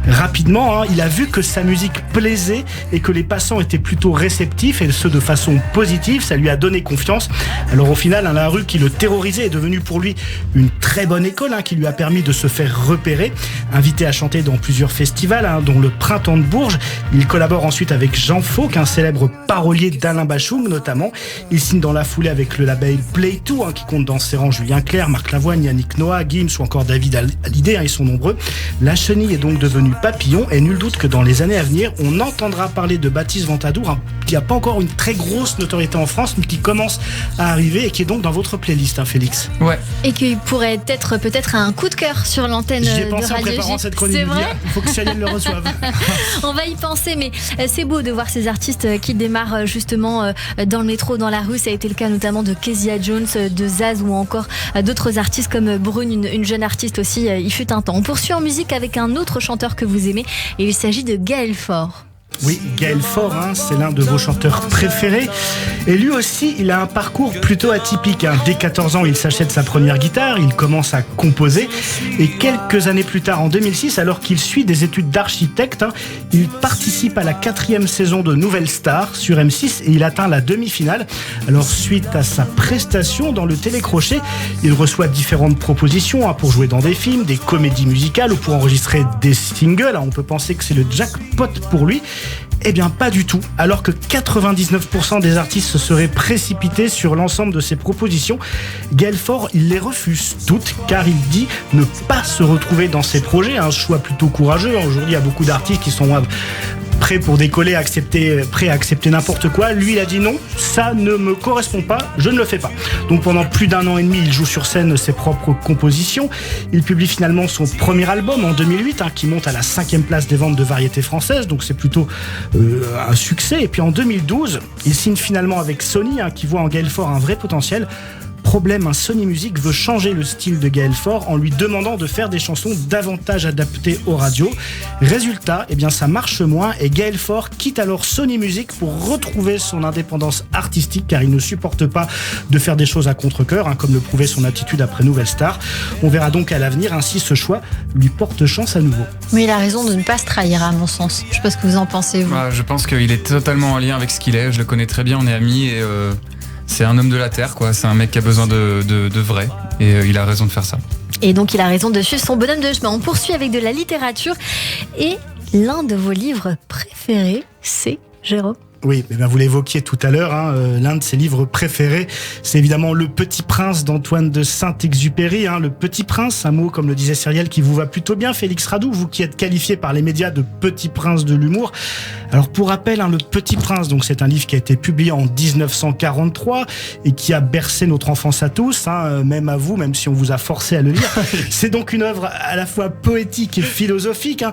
rapidement, il a vu que sa musique plaisait et que les passants étaient plutôt réceptifs, et ce de façon positive. Ça lui a donné confiance. Alors au final, la rue qui le terrorisait est devenue pour lui une très bonne école, qui lui a permis de se faire repérer. Invité à chanter dans plusieurs festivals, dont le Printemps de Bourges, il collabore ensuite avec Jean Fauque, un célèbre parolier d'Alain Bachung notamment. Il signe dans la foulée avec le label Play 2, qui compte dans ses rangs Julien Clerc, Marc Lavoine, Yannick Noah, Gims ou encore David Hallyday, ils sont nombreux. La chenille est donc devenue papillon, et nul doute que dans les années à venir, on entendra parler de Baptiste Ventadour, qui n'a pas encore une très grosse notoriété en France, mais qui commence à arriver et qui est donc dans votre playlist, Félix. Ouais. Et qui pourrait être peut-être un coup de cœur sur l'antenne de Radio J. J'y ai pensé en préparant cette chronique. C'est vrai ? Il faut que Cyril le reçoive. On va y penser, mais c'est beau de voir ces artistes qui démarrent justement dans le métro, dans la rue. Ça a été le cas notamment de Kezia Jones, de Zaz ou encore d'autres artistes comme Brune, une jeune artiste aussi. Il fut un temps. On poursuit en musique avec un autre chanteur que vous aimez, et il s'agit de Gaël Faure. Oui, Gaël Faure, c'est l'un de vos chanteurs préférés. Et lui aussi, il a un parcours plutôt atypique. Dès 14 ans, il s'achète sa première guitare, il commence à composer. Et quelques années plus tard, en 2006, alors qu'il suit des études d'architecte, il participe à la 4e saison de Nouvelle Star sur M6 et il atteint la demi-finale. Alors, suite à sa prestation dans le télécrochet, il reçoit différentes propositions pour jouer dans des films, des comédies musicales ou pour enregistrer des singles. On peut penser que c'est le jackpot pour lui. Eh bien pas du tout, alors que 99% des artistes se seraient précipités sur l'ensemble de ses propositions. Gaël Faure, il les refuse toutes, car il dit ne pas se retrouver dans ses projets, un choix plutôt courageux. Aujourd'hui, il y a beaucoup d'artistes qui sont prêts pour décoller, prêts à accepter n'importe quoi. Lui, il a dit non, ça ne me correspond pas, je ne le fais pas. Donc pendant plus d'1 an et demi, il joue sur scène ses propres compositions. Il publie finalement son premier album en 2008, qui monte à la 5e place des ventes de variétés françaises, donc c'est plutôt un succès. Et puis en 2012, il signe finalement avec Sony, qui voit en Gaël Faure un vrai potentiel. Problème, Sony Music veut changer le style de Gaël Faure en lui demandant de faire des chansons davantage adaptées aux radios. Résultat, ça marche moins et Gaël Faure quitte alors Sony Music pour retrouver son indépendance artistique, car il ne supporte pas de faire des choses à contre-cœur, comme le prouvait son attitude après Nouvelle Star. On verra donc à l'avenir si ce choix lui porte chance à nouveau. Mais il a raison de ne pas se trahir, à mon sens. Je sais pas ce que vous en pensez, vous. Je pense qu'il est totalement en lien avec ce qu'il est. Je le connais très bien, on est amis et c'est un homme de la terre, quoi. C'est un mec qui a besoin de vrai, et il a raison de faire ça. Et donc il a raison de suivre son bonhomme de chemin. On poursuit avec de la littérature, et l'un de vos livres préférés, c'est Jérôme. Oui, vous l'évoquiez tout à l'heure, l'un de ses livres préférés, c'est évidemment Le Petit Prince d'Antoine de Saint-Exupéry. Le Petit Prince, un mot, comme le disait Cyrielle, qui vous va plutôt bien, Félix Radou, vous qui êtes qualifié par les médias de Petit Prince de l'humour. Alors pour rappel, Le Petit Prince, donc c'est un livre qui a été publié en 1943 et qui a bercé notre enfance à tous, même à vous, même si on vous a forcé à le lire. C'est donc une œuvre à la fois poétique et philosophique,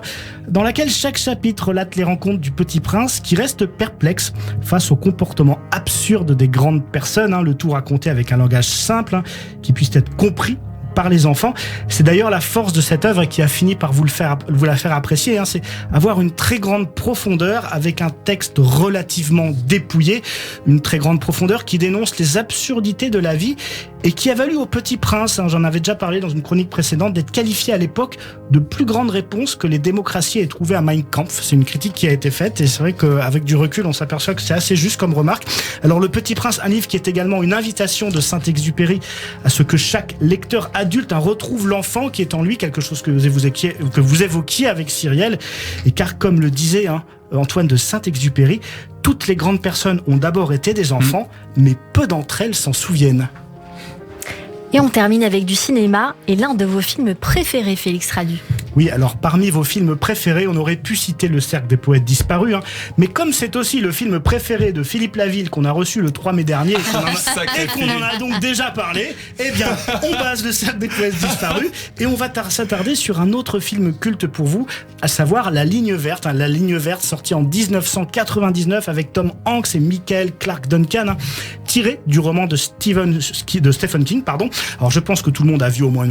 dans laquelle chaque chapitre relate les rencontres du Petit Prince qui reste perplexe face au comportement absurde des grandes personnes, le tout raconté avec un langage simple qui puisse être compris par les enfants. C'est d'ailleurs la force de cette œuvre qui a fini par vous la faire apprécier, c'est avoir une très grande profondeur avec un texte relativement dépouillé, une très grande profondeur qui dénonce les absurdités de la vie et qui a valu au Petit Prince, j'en avais déjà parlé dans une chronique précédente, d'être qualifié à l'époque de plus grande réponse que les démocraties aient trouvé à Mein Kampf. C'est une critique qui a été faite et c'est vrai qu'avec du recul, on s'aperçoit que c'est assez juste comme remarque. Alors Le Petit Prince, un livre qui est également une invitation de Saint-Exupéry à ce que chaque lecteur adulte retrouve l'enfant qui est en lui, quelque chose que vous évoquiez avec Cyrielle. Et car comme le disait Antoine de Saint-Exupéry, toutes les grandes personnes ont d'abord été des enfants, mais peu d'entre elles s'en souviennent. Et on termine avec du cinéma et l'un de vos films préférés, Félix Radu. Oui, alors parmi vos films préférés, on aurait pu citer Le Cercle des Poètes Disparus, mais comme c'est aussi le film préféré de Philippe Laville qu'on a reçu le 3 mai dernier et qu'on en a donc déjà parlé, eh bien, on base Le Cercle des Poètes Disparus et on va s'attarder sur un autre film culte pour vous, à savoir La Ligne Verte. La Ligne Verte, sortie en 1999 avec Tom Hanks et Michael Clarke Duncan, tiré du roman de Stephen King. Alors je pense que tout le monde a vu au moins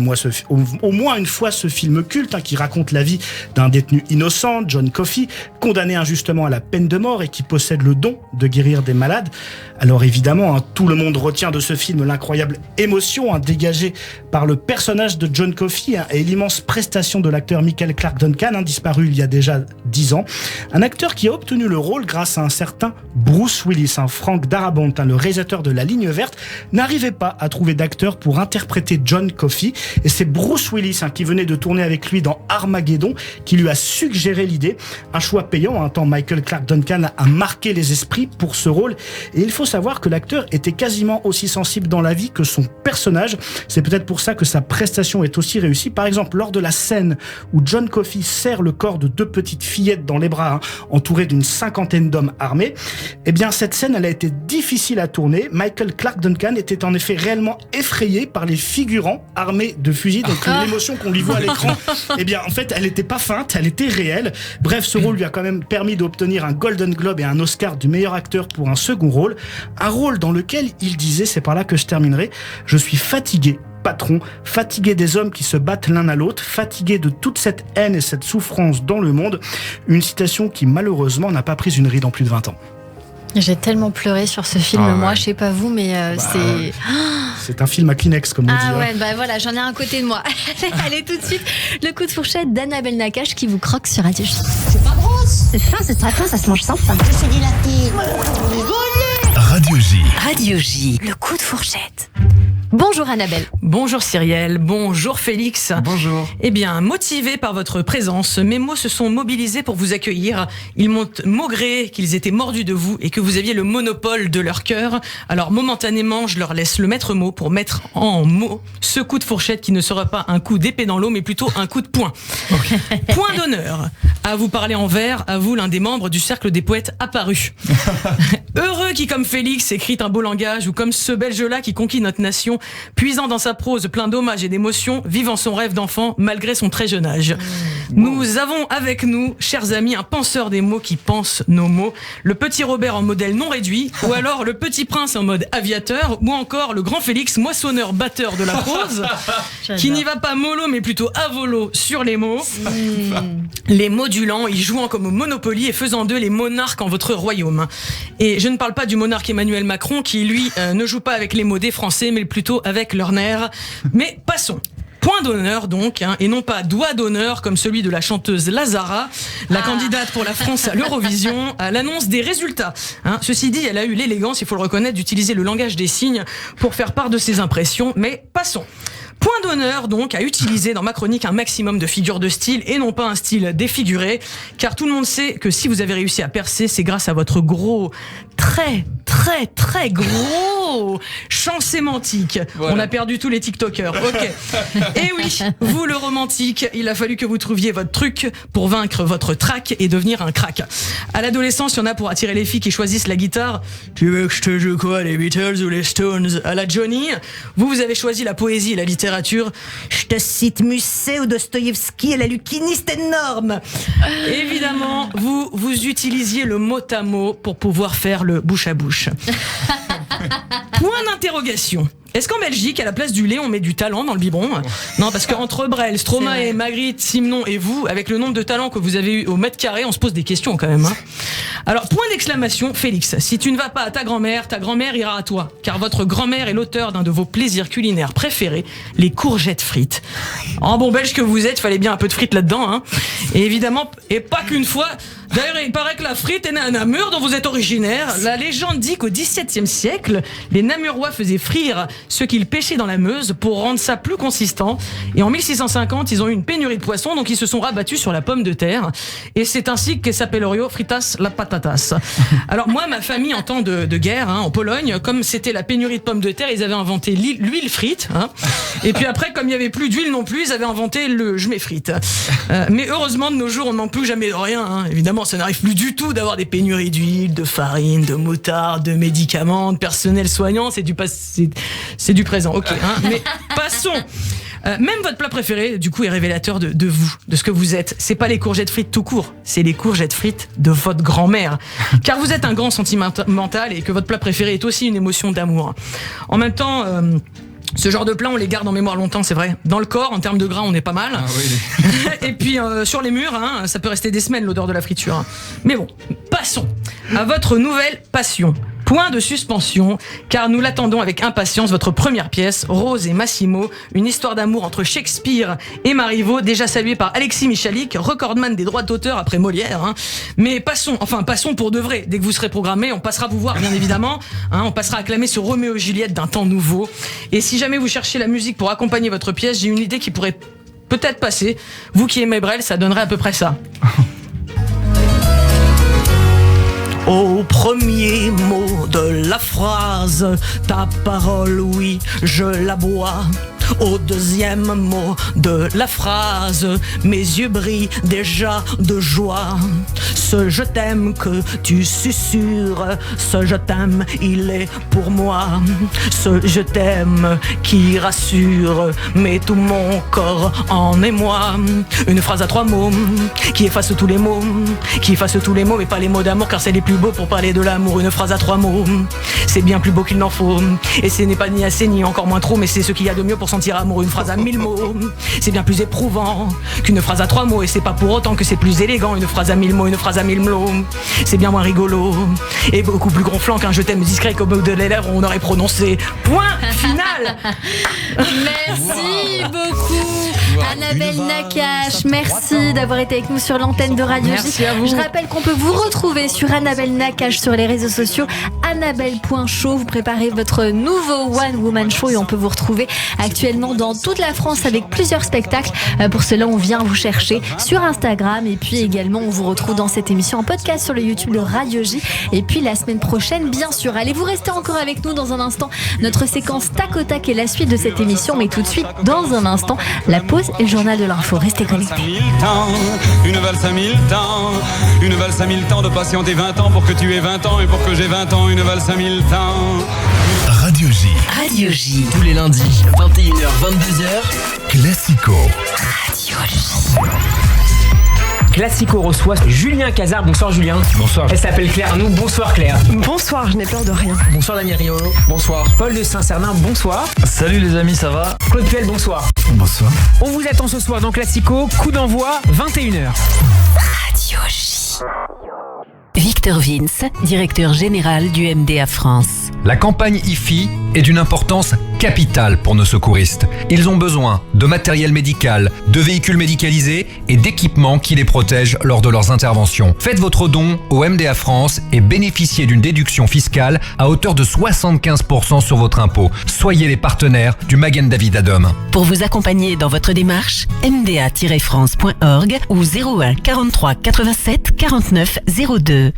une fois ce film culte qui raconte la vie d'un détenu innocent, John Coffey, condamné injustement à la peine de mort et qui possède le don de guérir des malades. Alors évidemment, tout le monde retient de ce film l'incroyable émotion dégagée par le personnage de John Coffey et l'immense prestation de l'acteur Michael Clarke Duncan, disparu il y a déjà 10 ans. Un acteur qui a obtenu le rôle grâce à un certain Bruce Willis. Frank Darabont, le réalisateur de La Ligne Verte, n'arrivait pas à trouver d'acteur pour interpréter John Coffey et c'est Bruce Willis qui venait de tourner avec lui dans Armageddon qui lui a suggéré l'idée. Un choix payant, tant Michael Clarke Duncan a marqué les esprits pour ce rôle. Et il faut savoir que l'acteur était quasiment aussi sensible dans la vie que son personnage. C'est peut-être pour ça que sa prestation est aussi réussie. Par exemple, lors de la scène où John Coffey serre le corps de 2 petites fillettes dans les bras, entourées d'une 50aine d'hommes armés, eh bien cette scène, elle a été difficile à tourner. Michael Clarke Duncan était en effet réellement effrayé par les figurants armés de fusils. Donc l'émotion qu'on lui voit à l'écran, eh bien en fait, elle n'était pas feinte, elle était réelle. Bref, ce rôle lui a quand même permis d'obtenir un Golden Globe et un Oscar du meilleur acteur pour un second rôle. Un rôle dans lequel il disait, c'est par là que je terminerai, je suis fatigué, patron, fatigué des hommes qui se battent l'un à l'autre, fatigué de toute cette haine et cette souffrance dans le monde. Une citation qui malheureusement n'a pas pris une ride en plus de 20 ans. J'ai tellement pleuré sur ce film, moi, je sais pas vous, mais c'est... C'est un film à Kleenex, comme on dit. Ah ouais, voilà, j'en ai un à côté de moi. Allez, tout de suite, le coup de fourchette d'Annabelle Nakache qui vous croque sur Radio J. C'est pas grosse. C'est fin, c'est très fin, ça se mange sans fin. Je suis dilaté. Radio J. Radio J. Le coup de fourchette. Bonjour Annabelle. Bonjour Cyrielle, bonjour Félix. Bonjour. Eh bien, motivés par votre présence, mes mots se sont mobilisés pour vous accueillir. Ils m'ont maugré qu'ils étaient mordus de vous et que vous aviez le monopole de leur cœur. Alors momentanément, je leur laisse le maître mot pour mettre en mots ce coup de fourchette qui ne sera pas un coup d'épée dans l'eau, mais plutôt un coup de poing. Okay. Point d'honneur. À vous parler en vers, à vous l'un des membres du cercle des poètes apparus. Heureux qui, comme Félix, écrit un beau langage, ou comme ce Belge-là qui conquit notre nation, puisant dans sa prose plein d'hommages et d'émotions, vivant son rêve d'enfant malgré son très jeune âge. Nous avons avec nous, chers amis, un penseur des mots qui pense nos mots, le petit Robert en modèle non réduit, ou alors le petit prince en mode aviateur, ou encore le grand Félix, moissonneur batteur de la prose, qui n'y va pas mollo mais plutôt à volo sur les mots. Les modulants, y jouant comme au Monopoly et faisant d'eux les monarques en votre royaume. Et je ne parle pas du monarque Emmanuel Macron qui, lui, ne joue pas avec les mots des Français, mais plutôt avec leur nerf. Mais passons. Point d'honneur donc, et non pas doigt d'honneur comme celui de la chanteuse Lazara, la candidate pour la France à l'Eurovision, à l'annonce des résultats. Ceci dit, elle a eu l'élégance, il faut le reconnaître, d'utiliser le langage des signes pour faire part de ses impressions, mais passons. Point d'honneur donc à utiliser dans ma chronique un maximum de figures de style et non pas un style défiguré, car tout le monde sait que si vous avez réussi à percer, c'est grâce à votre gros, très gros champ sémantique. Voilà. On a perdu tous les TikTokers. Ok. Et oui, vous le romantique, il a fallu que vous trouviez votre truc pour vaincre votre trac et devenir un crack. À l'adolescence, il y en a pour attirer les filles qui choisissent la guitare. Tu veux que je te joue quoi, les Beatles ou les Stones à la Johnny? Vous avez choisi la poésie et la littérature. Je te cite Musset ou Dostoïevski et la lukiniste énorme. Évidemment, vous utilisiez le mot à mot pour pouvoir faire le bouche à bouche. Point d'interrogation. Est-ce qu'en Belgique, à la place du lait, on met du talent dans le biberon? Non, parce qu'entre Brel, Stromae, Magritte, Simon et vous, avec le nombre de talents que vous avez eu au mètre carré, on se pose des questions quand même. Alors, point d'exclamation, Félix. Si tu ne vas pas à ta grand-mère ira à toi. Car votre grand-mère est l'auteur d'un de vos plaisirs culinaires préférés, les courgettes frites. En bon belge que vous êtes, fallait bien un peu de frites là-dedans. Et évidemment, et pas qu'une fois, D'ailleurs, il paraît que la frite est née à Namur, dont vous êtes originaire. La légende dit qu'au XVIIe siècle, les Namurois faisaient frire ce qu'ils pêchaient dans la Meuse pour rendre ça plus consistant. Et en 1650, ils ont eu une pénurie de poissons, donc ils se sont rabattus sur la pomme de terre. Et c'est ainsi que s'appellerio fritas la patatas. Alors moi, ma famille, en temps de guerre, en Pologne, comme c'était la pénurie de pommes de terre, ils avaient inventé l'huile frite. Et puis après, comme il n'y avait plus d'huile non plus, ils avaient inventé le je m'effrite. Mais heureusement, de nos jours, on ne manque plus jamais de rien. Évidemment, ça n'arrive plus du tout d'avoir des pénuries d'huile, de farine, de moutarde, de médicaments, de personnel soignant. C'est du présent. Ok. Mais passons. Même votre plat préféré, du coup, est révélateur de vous, de ce que vous êtes. C'est pas les courgettes frites tout court, c'est les courgettes frites de votre grand-mère. Car vous êtes un grand sentimental et que votre plat préféré est aussi une émotion d'amour. En même temps, ce genre de plats, on les garde en mémoire longtemps, c'est vrai. Dans le corps, en termes de gras, on est pas mal. Ah oui. Et puis, sur les murs, ça peut rester des semaines, l'odeur de la friture. Mais bon, passons à votre nouvelle passion. Point de suspension, car nous l'attendons avec impatience, votre première pièce, Rose et Massimo, une histoire d'amour entre Shakespeare et Marivaux, déjà saluée par Alexis Michalik, recordman des droits d'auteur après Molière. Mais passons pour de vrai. Dès que vous serez programmé, on passera vous voir, bien évidemment. On passera acclamer ce Roméo et Juliette d'un temps nouveau. Et si jamais vous cherchez la musique pour accompagner votre pièce, j'ai une idée qui pourrait peut-être passer. Vous qui aimez Brel, ça donnerait à peu près ça. Au premier mot de la phrase, ta parole, oui, je la bois. Au deuxième mot de la phrase, mes yeux brillent déjà de joie. Ce je t'aime que tu susurres, ce je t'aime, il est pour moi. Ce je t'aime qui rassure, met tout mon corps en émoi. Une phrase à 3 mots, qui efface tous les mots, mais pas les mots d'amour, car c'est les plus beaux pour parler de l'amour. Une phrase à 3 mots, c'est bien plus beau qu'il n'en faut. Et ce n'est pas ni assez ni encore moins trop, mais c'est ce qu'il y a de mieux pour sentir amour. Une phrase à 1000 mots, c'est bien plus éprouvant qu'une phrase à 3 mots, et c'est pas pour autant que c'est plus élégant. Une phrase à 1000 mots, une phrase à 1000 mots, c'est bien moins rigolo et beaucoup plus gonflant qu'un je t'aime discret qu'au bout de les lèvres on aurait prononcé. Point final. Merci beaucoup Annabelle Nakache, merci d'avoir été avec nous sur l'antenne de Radio J. Merci à vous. Je rappelle qu'on peut vous retrouver sur Annabelle Nakache sur les réseaux sociaux, annabelle.show. Vous préparez votre nouveau One Woman Show et on peut vous retrouver actuellement dans toute la France avec plusieurs spectacles. Pour cela, on vient vous chercher sur Instagram et puis également on vous retrouve dans cette émission en podcast sur le YouTube de Radio J. Et puis la semaine prochaine, bien sûr. Allez, vous restez encore avec nous dans un instant. Notre séquence tac au tac est la suite de cette émission, mais tout de suite, dans un instant, la pause et le journal de l'info. Restez connectés. Une valse à 1000 temps, une valse à 1000 temps de patienter 20 ans pour que tu aies 20 ans et pour que j'ai 20 ans, une valse à 1000 temps. Radio J. Radio J. Tous les lundis, 21h-22h. Classico. Radio J. Classico reçoit Julien Cazard. Bonsoir Julien. Bonsoir. Elle s'appelle Claire Arnoux. Bonsoir Claire. Bonsoir, je n'ai peur de rien. Bonsoir Daniel Riolo. Bonsoir. Paul de Saint-Cernin. Bonsoir. Salut les amis, ça va? Claude Puel. Bonsoir. Bonsoir. On vous attend ce soir dans Classico. Coup d'envoi 21h. Radio J. Victor Vince, directeur général du MDA France. La campagne IFI est d'une importance capitale pour nos secouristes. Ils ont besoin de matériel médical, de véhicules médicalisés et d'équipements qui les protègent lors de leurs interventions. Faites votre don au MDA France et bénéficiez d'une déduction fiscale à hauteur de 75% sur votre impôt. Soyez les partenaires du Magen David Adom. Pour vous accompagner dans votre démarche, mda-france.org ou 01 43 87 49 02.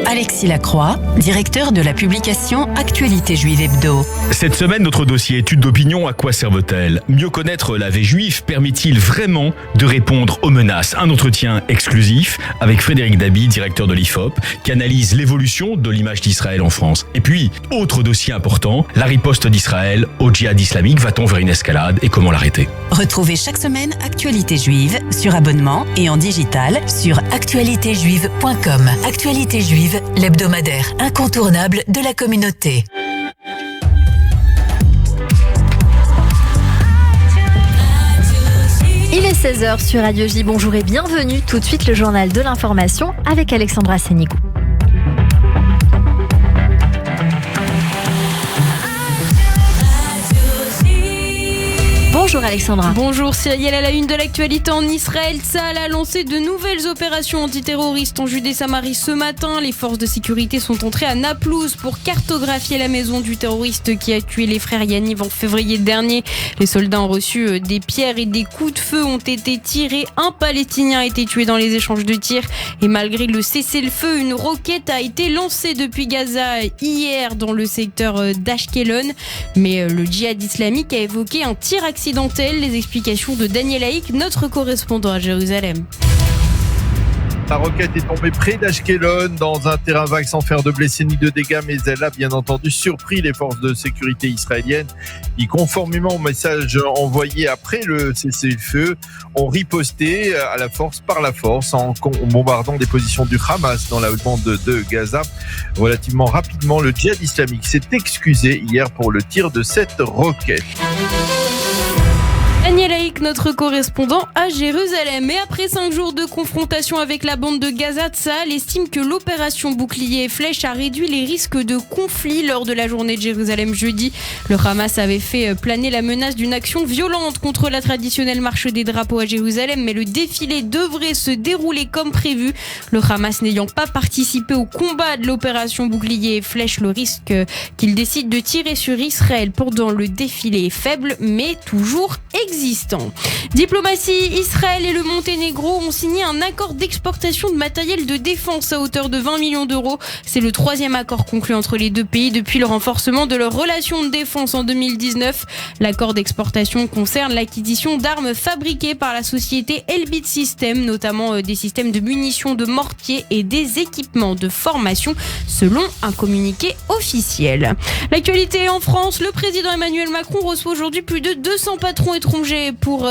Alexis Lacroix, directeur de la publication Actualité Juive Hebdo. Cette semaine, notre dossier étude d'opinion, à quoi servent-elles? Mieux connaître la vie juive permet-il vraiment de répondre aux menaces? Un entretien exclusif avec Frédéric Dabi, directeur de l'IFOP, qui analyse l'évolution de l'image d'Israël en France. Et puis, autre dossier important, la riposte d'Israël au djihad islamique. Va-t-on vers une escalade et comment l'arrêter? Retrouvez chaque semaine Actualité Juive sur abonnement et en digital sur actualitéjuive.com. Actualité Juive, l'hebdomadaire incontournable de la communauté. Il est 16h sur Radio J. Bonjour et bienvenue. Tout de suite, le journal de l'information avec Alexandra Sénigou. Bonjour Bonjour Alexandra. Bonjour Cyrielle, à la une de l'actualité en Israël, Tsahal a lancé de nouvelles opérations antiterroristes en Judée-Samarie ce matin. Les forces de sécurité sont entrées à Naplouse pour cartographier la maison du terroriste qui a tué les frères Yaniv en février dernier. Les soldats ont reçu des pierres et des coups de feu ont été tirés. Un Palestinien a été tué dans les échanges de tirs et malgré le cessez-le-feu, une roquette a été lancée depuis Gaza hier dans le secteur d'Ashkelon. Mais le djihad islamique a évoqué un tir accidentel. Les explications de Daniel Haïk, notre correspondant à Jérusalem. La roquette est tombée près d'Ashkelon dans un terrain vague sans faire de blessés ni de dégâts, mais elle a bien entendu surpris les forces de sécurité israéliennes qui, conformément au message envoyé après le cessez-le-feu, ont riposté par la force en bombardant des positions du Hamas dans la bande de Gaza. Relativement rapidement, le djihad islamique s'est excusé hier pour le tir de cette roquette. Daniel Haïk, notre correspondant à Jérusalem. Et après 5 jours de confrontation avec la bande de Gaza, Tsahal estime que l'opération Bouclier et Flèche a réduit les risques de conflit lors de la journée de Jérusalem jeudi. Le Hamas avait fait planer la menace d'une action violente contre la traditionnelle marche des drapeaux à Jérusalem, mais le défilé devrait se dérouler comme prévu. Le Hamas n'ayant pas participé au combat de l'opération Bouclier et Flèche, le risque qu'il décide de tirer sur Israël pendant le défilé est faible, mais toujours existant. Diplomatie, Israël et le Monténégro ont signé un accord d'exportation de matériel de défense à hauteur de 20 millions d'euros. C'est le 3e accord conclu entre les deux pays depuis le renforcement de leurs relations de défense en 2019. L'accord d'exportation concerne l'acquisition d'armes fabriquées par la société Elbit Systems, notamment des systèmes de munitions de mortier et des équipements de formation, selon un communiqué officiel. L'actualité en France, le président Emmanuel Macron reçoit aujourd'hui plus de 200 patrons étrangers pour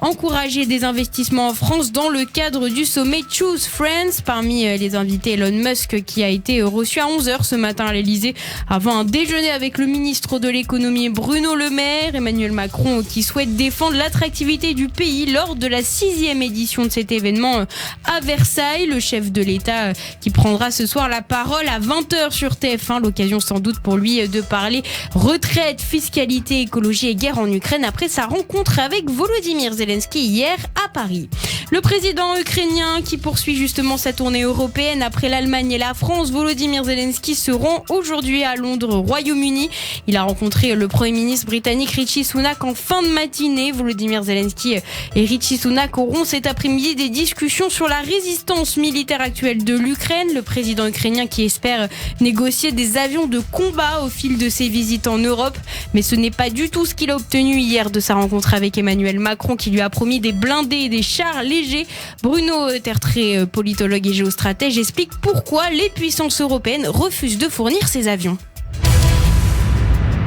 encourager des investissements en France dans le cadre du sommet Choose France. Parmi les invités, Elon Musk qui a été reçu à 11h ce matin à l'Elysée avant un déjeuner avec le ministre de l'économie Bruno Le Maire. Emmanuel Macron qui souhaite défendre l'attractivité du pays lors de la 6e édition de cet événement à Versailles. Le chef de l'État qui prendra ce soir la parole à 20h sur TF1. L'occasion sans doute pour lui de parler retraite, fiscalité, écologie et guerre en Ukraine après sa rencontre avec Volodymyr Zelensky hier à Paris. Le président ukrainien qui poursuit justement sa tournée européenne après l'Allemagne et la France, Volodymyr Zelensky se rend aujourd'hui à Londres, au Royaume-Uni. Il a rencontré le Premier ministre britannique Rishi Sunak en fin de matinée. Volodymyr Zelensky et Rishi Sunak auront cet après-midi des discussions sur la résistance militaire actuelle de l'Ukraine. Le président ukrainien qui espère négocier des avions de combat au fil de ses visites en Europe. Mais ce n'est pas du tout ce qu'il a obtenu hier de sa rencontre avec Emmanuel Macron qui lui a promis des blindés et des chars légers. Bruno Tertré, politologue et géostratège, explique pourquoi les puissances européennes refusent de fournir ces avions.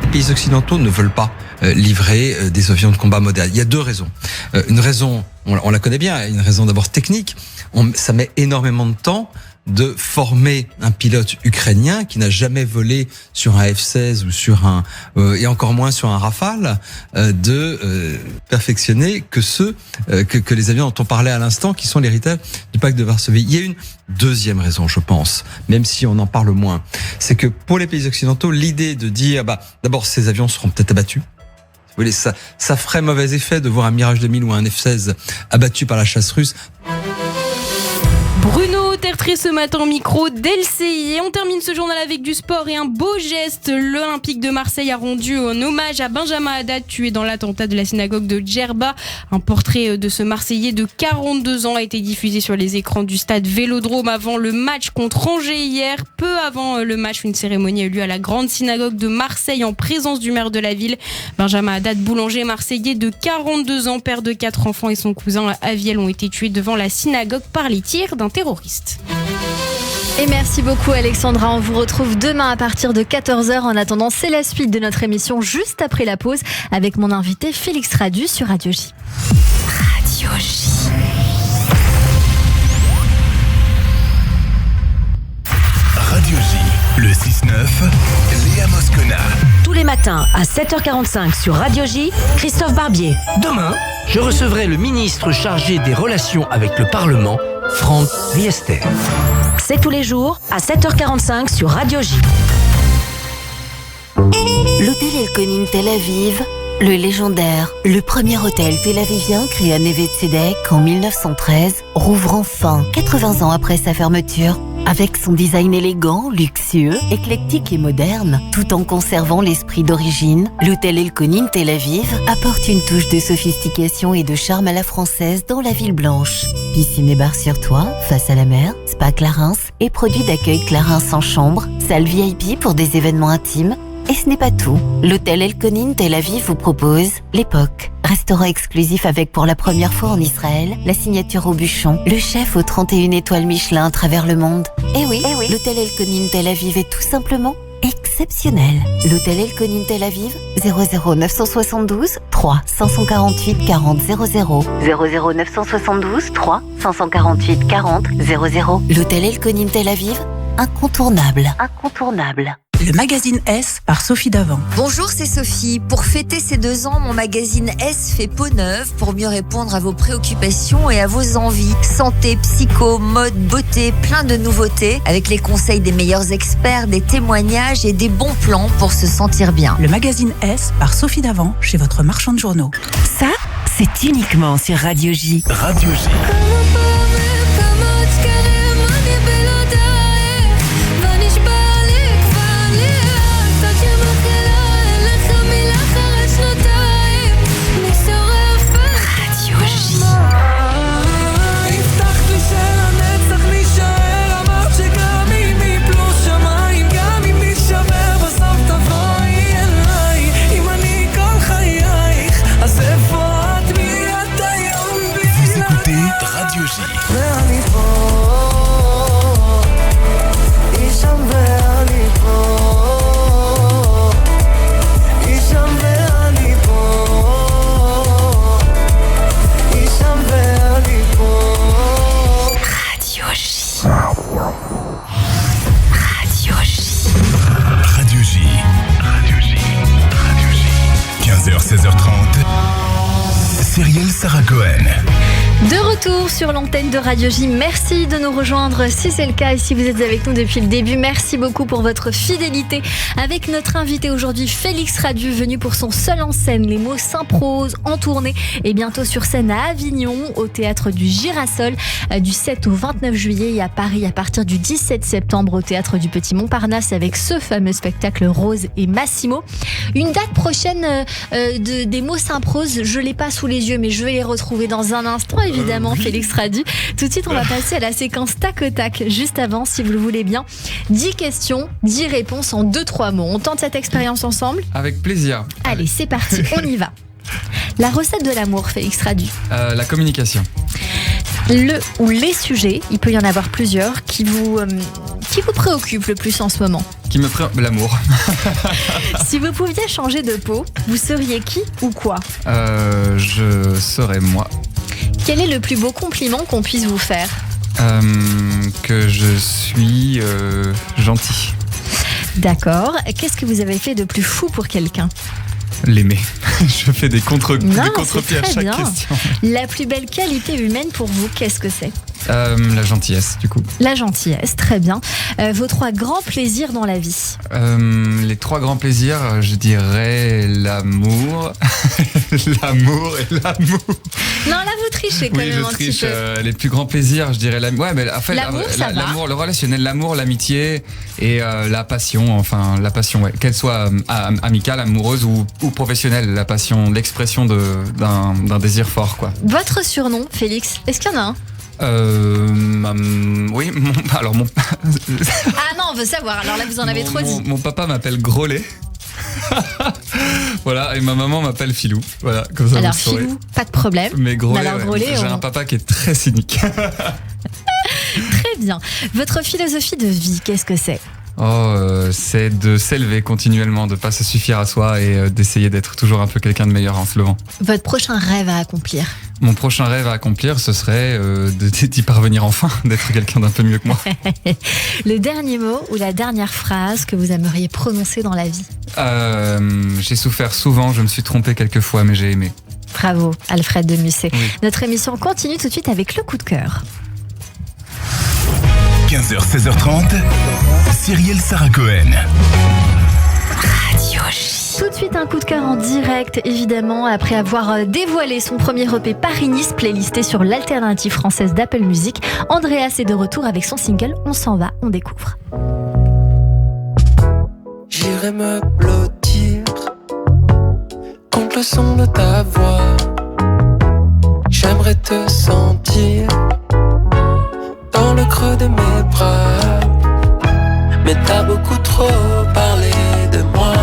Les pays occidentaux ne veulent pas livrer des avions de combat modernes. Il y a 2 raisons. Une raison, on la connaît bien, une raison d'abord technique. Ça met énormément de temps de former un pilote ukrainien qui n'a jamais volé sur un F-16 ou sur et encore moins sur un Rafale, de perfectionner que les avions dont on parlait à l'instant, qui sont l'héritage du pacte de Varsovie. Il y a une deuxième raison, je pense, même si on en parle moins, c'est que pour les pays occidentaux, l'idée de dire, d'abord ces avions seront peut-être abattus. Vous voulez, ça ferait mauvais effet de voir un Mirage 2000 ou un F-16 abattu par la chasse russe. Bruno Tertré ce matin au micro d'LCI. Et on termine ce journal avec du sport et un beau geste. L'Olympique de Marseille a rendu un hommage à Benjamin Haddad, tué dans l'attentat de la synagogue de Djerba. Un portrait de ce Marseillais de 42 ans a été diffusé sur les écrans du stade Vélodrome avant le match contre Angers hier. Peu avant le match, une cérémonie a eu lieu à la grande synagogue de Marseille en présence du maire de la ville. Benjamin Haddad, boulanger marseillais de 42 ans, père de 4 enfants, et son cousin Aviel ont été tués devant la synagogue par les tirs d'un terroriste. Et merci beaucoup Alexandra, on vous retrouve demain à partir de 14h. En attendant, c'est la suite de notre émission juste après la pause avec mon invité Félix Radu sur Radio J. Radio J. Radio J, le 6-9, Léa Moscona. Tous les matins à 7h45 sur Radio J, Christophe Barbier. Demain, je recevrai le ministre chargé des relations avec le Parlement, Franck Riester. C'est tous les jours à 7h45 sur Radio J. L'hôtel El Konin Tel Aviv Le légendaire, le premier hôtel tel-avivien créé à Neve Tzedek en 1913 rouvre enfin 80 ans après sa fermeture. Avec son design élégant, luxueux, éclectique et moderne, tout en conservant l'esprit d'origine, l'hôtel Elkonin Tel Aviv apporte une touche de sophistication et de charme à la française dans la ville blanche. Piscine et bar sur toit, face à la mer, spa Clarins et produits d'accueil Clarins en chambre, salle VIP pour des événements intimes. Et ce n'est pas tout. L'hôtel Elkonin Tel Aviv vous propose l'époque. Restaurant exclusif avec pour la première fois en Israël, la signature au bûchon, le chef aux 31 étoiles Michelin à travers le monde. Eh oui, l'hôtel Elkonin Tel Aviv est tout simplement exceptionnel. L'hôtel Elkonin Tel Aviv, 00 972 3 548 40 00. 00 972 3 548 40 00. L'hôtel Elkonin Tel Aviv, incontournable. Le magazine S par Sophie Davant. Bonjour, c'est Sophie. Pour fêter ces 2 ans, mon magazine S fait peau neuve pour mieux répondre à vos préoccupations et à vos envies. Santé, psycho, mode, beauté, plein de nouveautés avec les conseils des meilleurs experts, des témoignages et des bons plans pour se sentir bien. Le magazine S par Sophie Davant chez votre marchand de journaux. Ça, c'est uniquement sur Radio J. Radio J. Radio J. Radio J. 15h, 16h30. Cyrielle Sarah Cohen. De retour sur l'antenne de Radio J, merci de nous rejoindre si c'est le cas et si vous êtes avec nous depuis le début, merci beaucoup pour votre fidélité avec notre invité aujourd'hui Félix Radu, venu pour son seul en scène, Les mots s'improsent, en tournée et bientôt sur scène à Avignon au théâtre du Girasol du 7 au 29 juillet et à Paris à partir du 17 septembre au théâtre du Petit Montparnasse avec ce fameux spectacle Rose et Massimo. Une date prochaine des mots s'improsent, je l'ai pas sous les yeux mais je vais les retrouver dans un instant. Évidemment, Félix Radu. Tout de suite, on va passer à la séquence tac au tac. Juste avant, si vous le voulez bien, 10 questions, 10 réponses en 2-3 mots. On tente cette expérience ensemble ? Avec plaisir. Allez, c'est parti, on y va. La recette de l'amour, Félix Radu. La communication. Le ou les sujets, il peut y en avoir plusieurs, qui vous préoccupent le plus en ce moment ? L'amour. Si vous pouviez changer de peau, vous seriez qui ou quoi ? Je serais moi. Quel est le plus beau compliment qu'on puisse vous faire ? Que je suis gentil. D'accord. Qu'est-ce que vous avez fait de plus fou pour quelqu'un ? L'aimer. Je fais des contre-pieds à chaque bien. question. La plus belle qualité humaine pour vous, qu'est-ce que c'est ? La gentillesse, du coup. La gentillesse, très bien. Vos 3 grands plaisirs dans la vie ? Les 3 grands plaisirs, je dirais l'amour, l'amour et l'amour. Non, là vous trichez quand même un petit peu. Les plus grands plaisirs, je dirais l'amour. Ouais, mais en fait, l'amour, l'amour, le relationnel, l'amour, l'amitié et la passion. Enfin, la passion, ouais. Qu'elle soit amicale, amoureuse ou professionnelle, la passion, l'expression d'un désir fort, quoi. Votre surnom, Félix, est-ce qu'il y en a un ? Oui, alors Ah non, on veut savoir, alors là vous en avez trop dit. Mon papa m'appelle Grolet. Voilà, et ma maman m'appelle Filou. Voilà, comme ça. Alors Filou, pas de problème. Mais Grolet, alors, Grolet j'ai un papa qui est très cynique. Très bien. Votre philosophie de vie, qu'est-ce que c'est ? C'est de s'élever continuellement, de pas se suffire à soi et d'essayer d'être toujours un peu quelqu'un de meilleur en se levant. Votre prochain rêve à accomplir ? Mon prochain rêve à accomplir, ce serait d'y parvenir enfin, d'être quelqu'un d'un peu mieux que moi. Le dernier mot ou la dernière phrase que vous aimeriez prononcer dans la vie ? J'ai souffert souvent, je me suis trompé quelques fois, mais j'ai aimé. Bravo, Alfred de Musset. Oui. Notre émission continue tout de suite avec le coup de cœur. 15h, 16h30, Cyrielle Sarah Cohen. Radio J. Tout de suite un coup de cœur en direct, évidemment, après avoir dévoilé son premier EP Paris-Nice, playlisté sur l'alternative française d'Apple Music. Andreas est de retour avec son single On s'en va, on découvre. J'irai me blottir contre le son de ta voix. J'aimerais te sentir dans le creux de mes bras. Mais t'as beaucoup trop parlé de moi.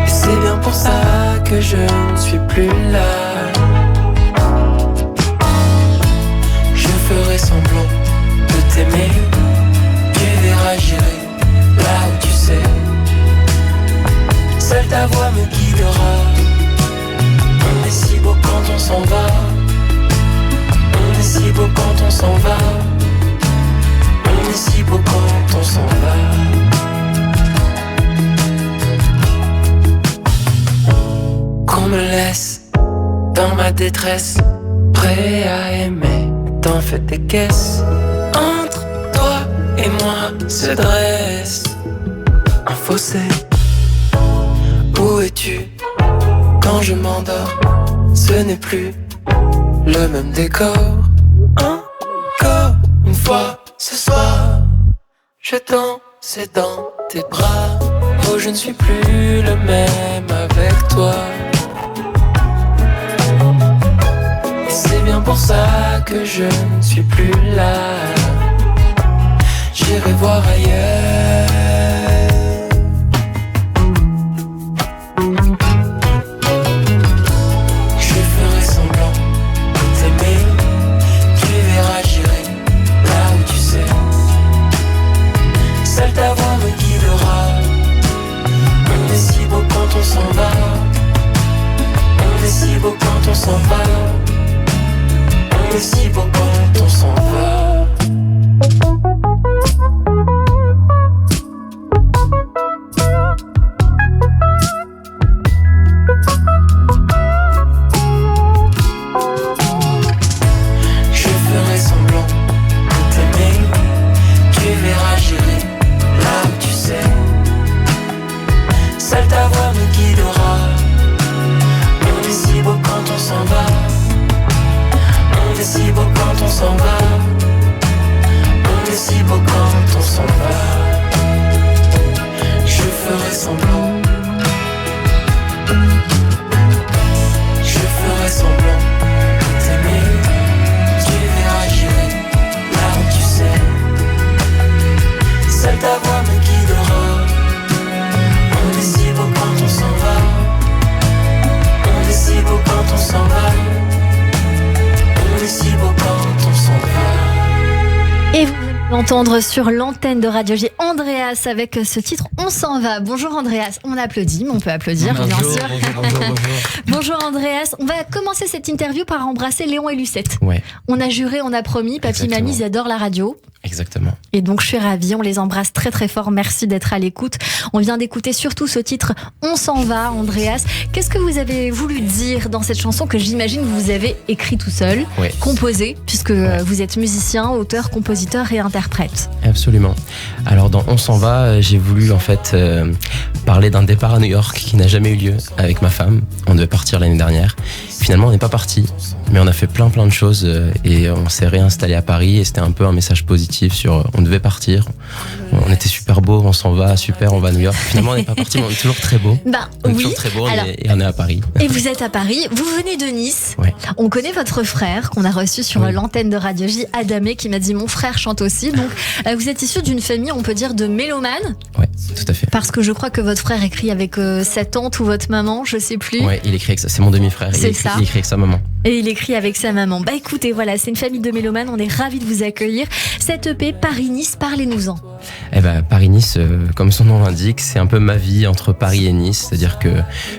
Et c'est bien pour ça que je ne suis plus là. Je ferai semblant de t'aimer. Tu verras, j'irai là où tu sais. Seule ta voix me guidera. On est si beau quand on s'en va. On est si beau quand on s'en va. On est si beau quand on s'en va. Qu'on me laisse dans ma détresse, prêt à aimer, t'en fais des caisses. Entre toi et moi se dresse un fossé. Où es-tu quand je m'endors? Ce n'est plus le même décor. Encore une fois ce soir, je danse dans tes bras. Oh, je ne suis plus le même avec toi. Et c'est bien pour ça que je ne suis plus là. J'irai voir ailleurs. Je ferai semblant de t'aimer. Tu verras, j'irai là où tu sais. Seule ta voix me guidera. On est si beau quand on s'en va. On est si beau quand on s'en va. On est si beau quand on s'en va. Je ferai semblant de t'aimer. Tu verras, j'irai là où tu sais. Seule ta voix me guidera. On est si beau quand on s'en va. On est si beau quand on s'en va. On est si beau quand on s'en va. Je ferai semblant. Je ferai semblant de t'aimer. Tu verras, j'irai là où tu sais. Seule ta voix me guidera. On est si beau quand on s'en va. On est si beau quand on s'en va. On est si beau quand on s'en va. Et vous venez d'entendre sur l'antenne de Radio J Andreas avec ce titre On s'en va. Bonjour Andreas, on applaudit, mais on peut applaudir bien sûr. Bonjour Andreas, on va commencer cette interview par embrasser Léon et Lucette. Ouais, On a juré, on a promis, papy, Exactement. mamie, ils adorent la radio. exactement. Et donc je suis ravie, on les embrasse très très fort, merci d'être à l'écoute. On vient d'écouter surtout ce titre On s'en va, Andreas. Qu'est-ce que vous avez voulu dire dans cette chanson que j'imagine que vous avez écrit tout seul, Ouais. composé, puisque vous êtes musicien, auteur, compositeur et interprète. Absolument. Alors dans On s'en va, j'ai voulu en fait parler d'un départ à New York qui n'a jamais eu lieu avec ma femme. On devait partir l'année dernière. Finalement, on n'est pas parti, mais on a fait plein de choses et on s'est réinstallé à Paris et c'était un peu un message positif sur on devait partir. On était super beau, on s'en va, super, on va à New York. Finalement, on n'est pas parti, mais on est toujours très beau. Ben On est oui. toujours très beau Alors, et on est à Paris. et vous êtes à Paris, vous venez de Nice. Ouais. On connaît votre frère qu'on a reçu sur Oui. l'antenne de Radio J, Adamé, qui m'a dit mon frère chante aussi. Donc vous êtes issu d'une famille, on peut dire, de mélomanes. Ouais, tout à fait. Parce que je crois que votre frère écrit avec sa tante ou votre maman, je sais plus. Ouais, il écrit avec ça. C'est mon demi-frère. C'est Il écrit, ça. il écrit avec sa maman. Et il écrit avec sa maman. Bah écoutez, voilà, c'est une famille de mélomanes, on est ravis de vous accueillir. Cette EP Paris-Nice, parlez-nous-en. Eh ben, Paris-Nice, comme son nom l'indique, c'est un peu ma vie entre Paris et Nice. C'est-à-dire que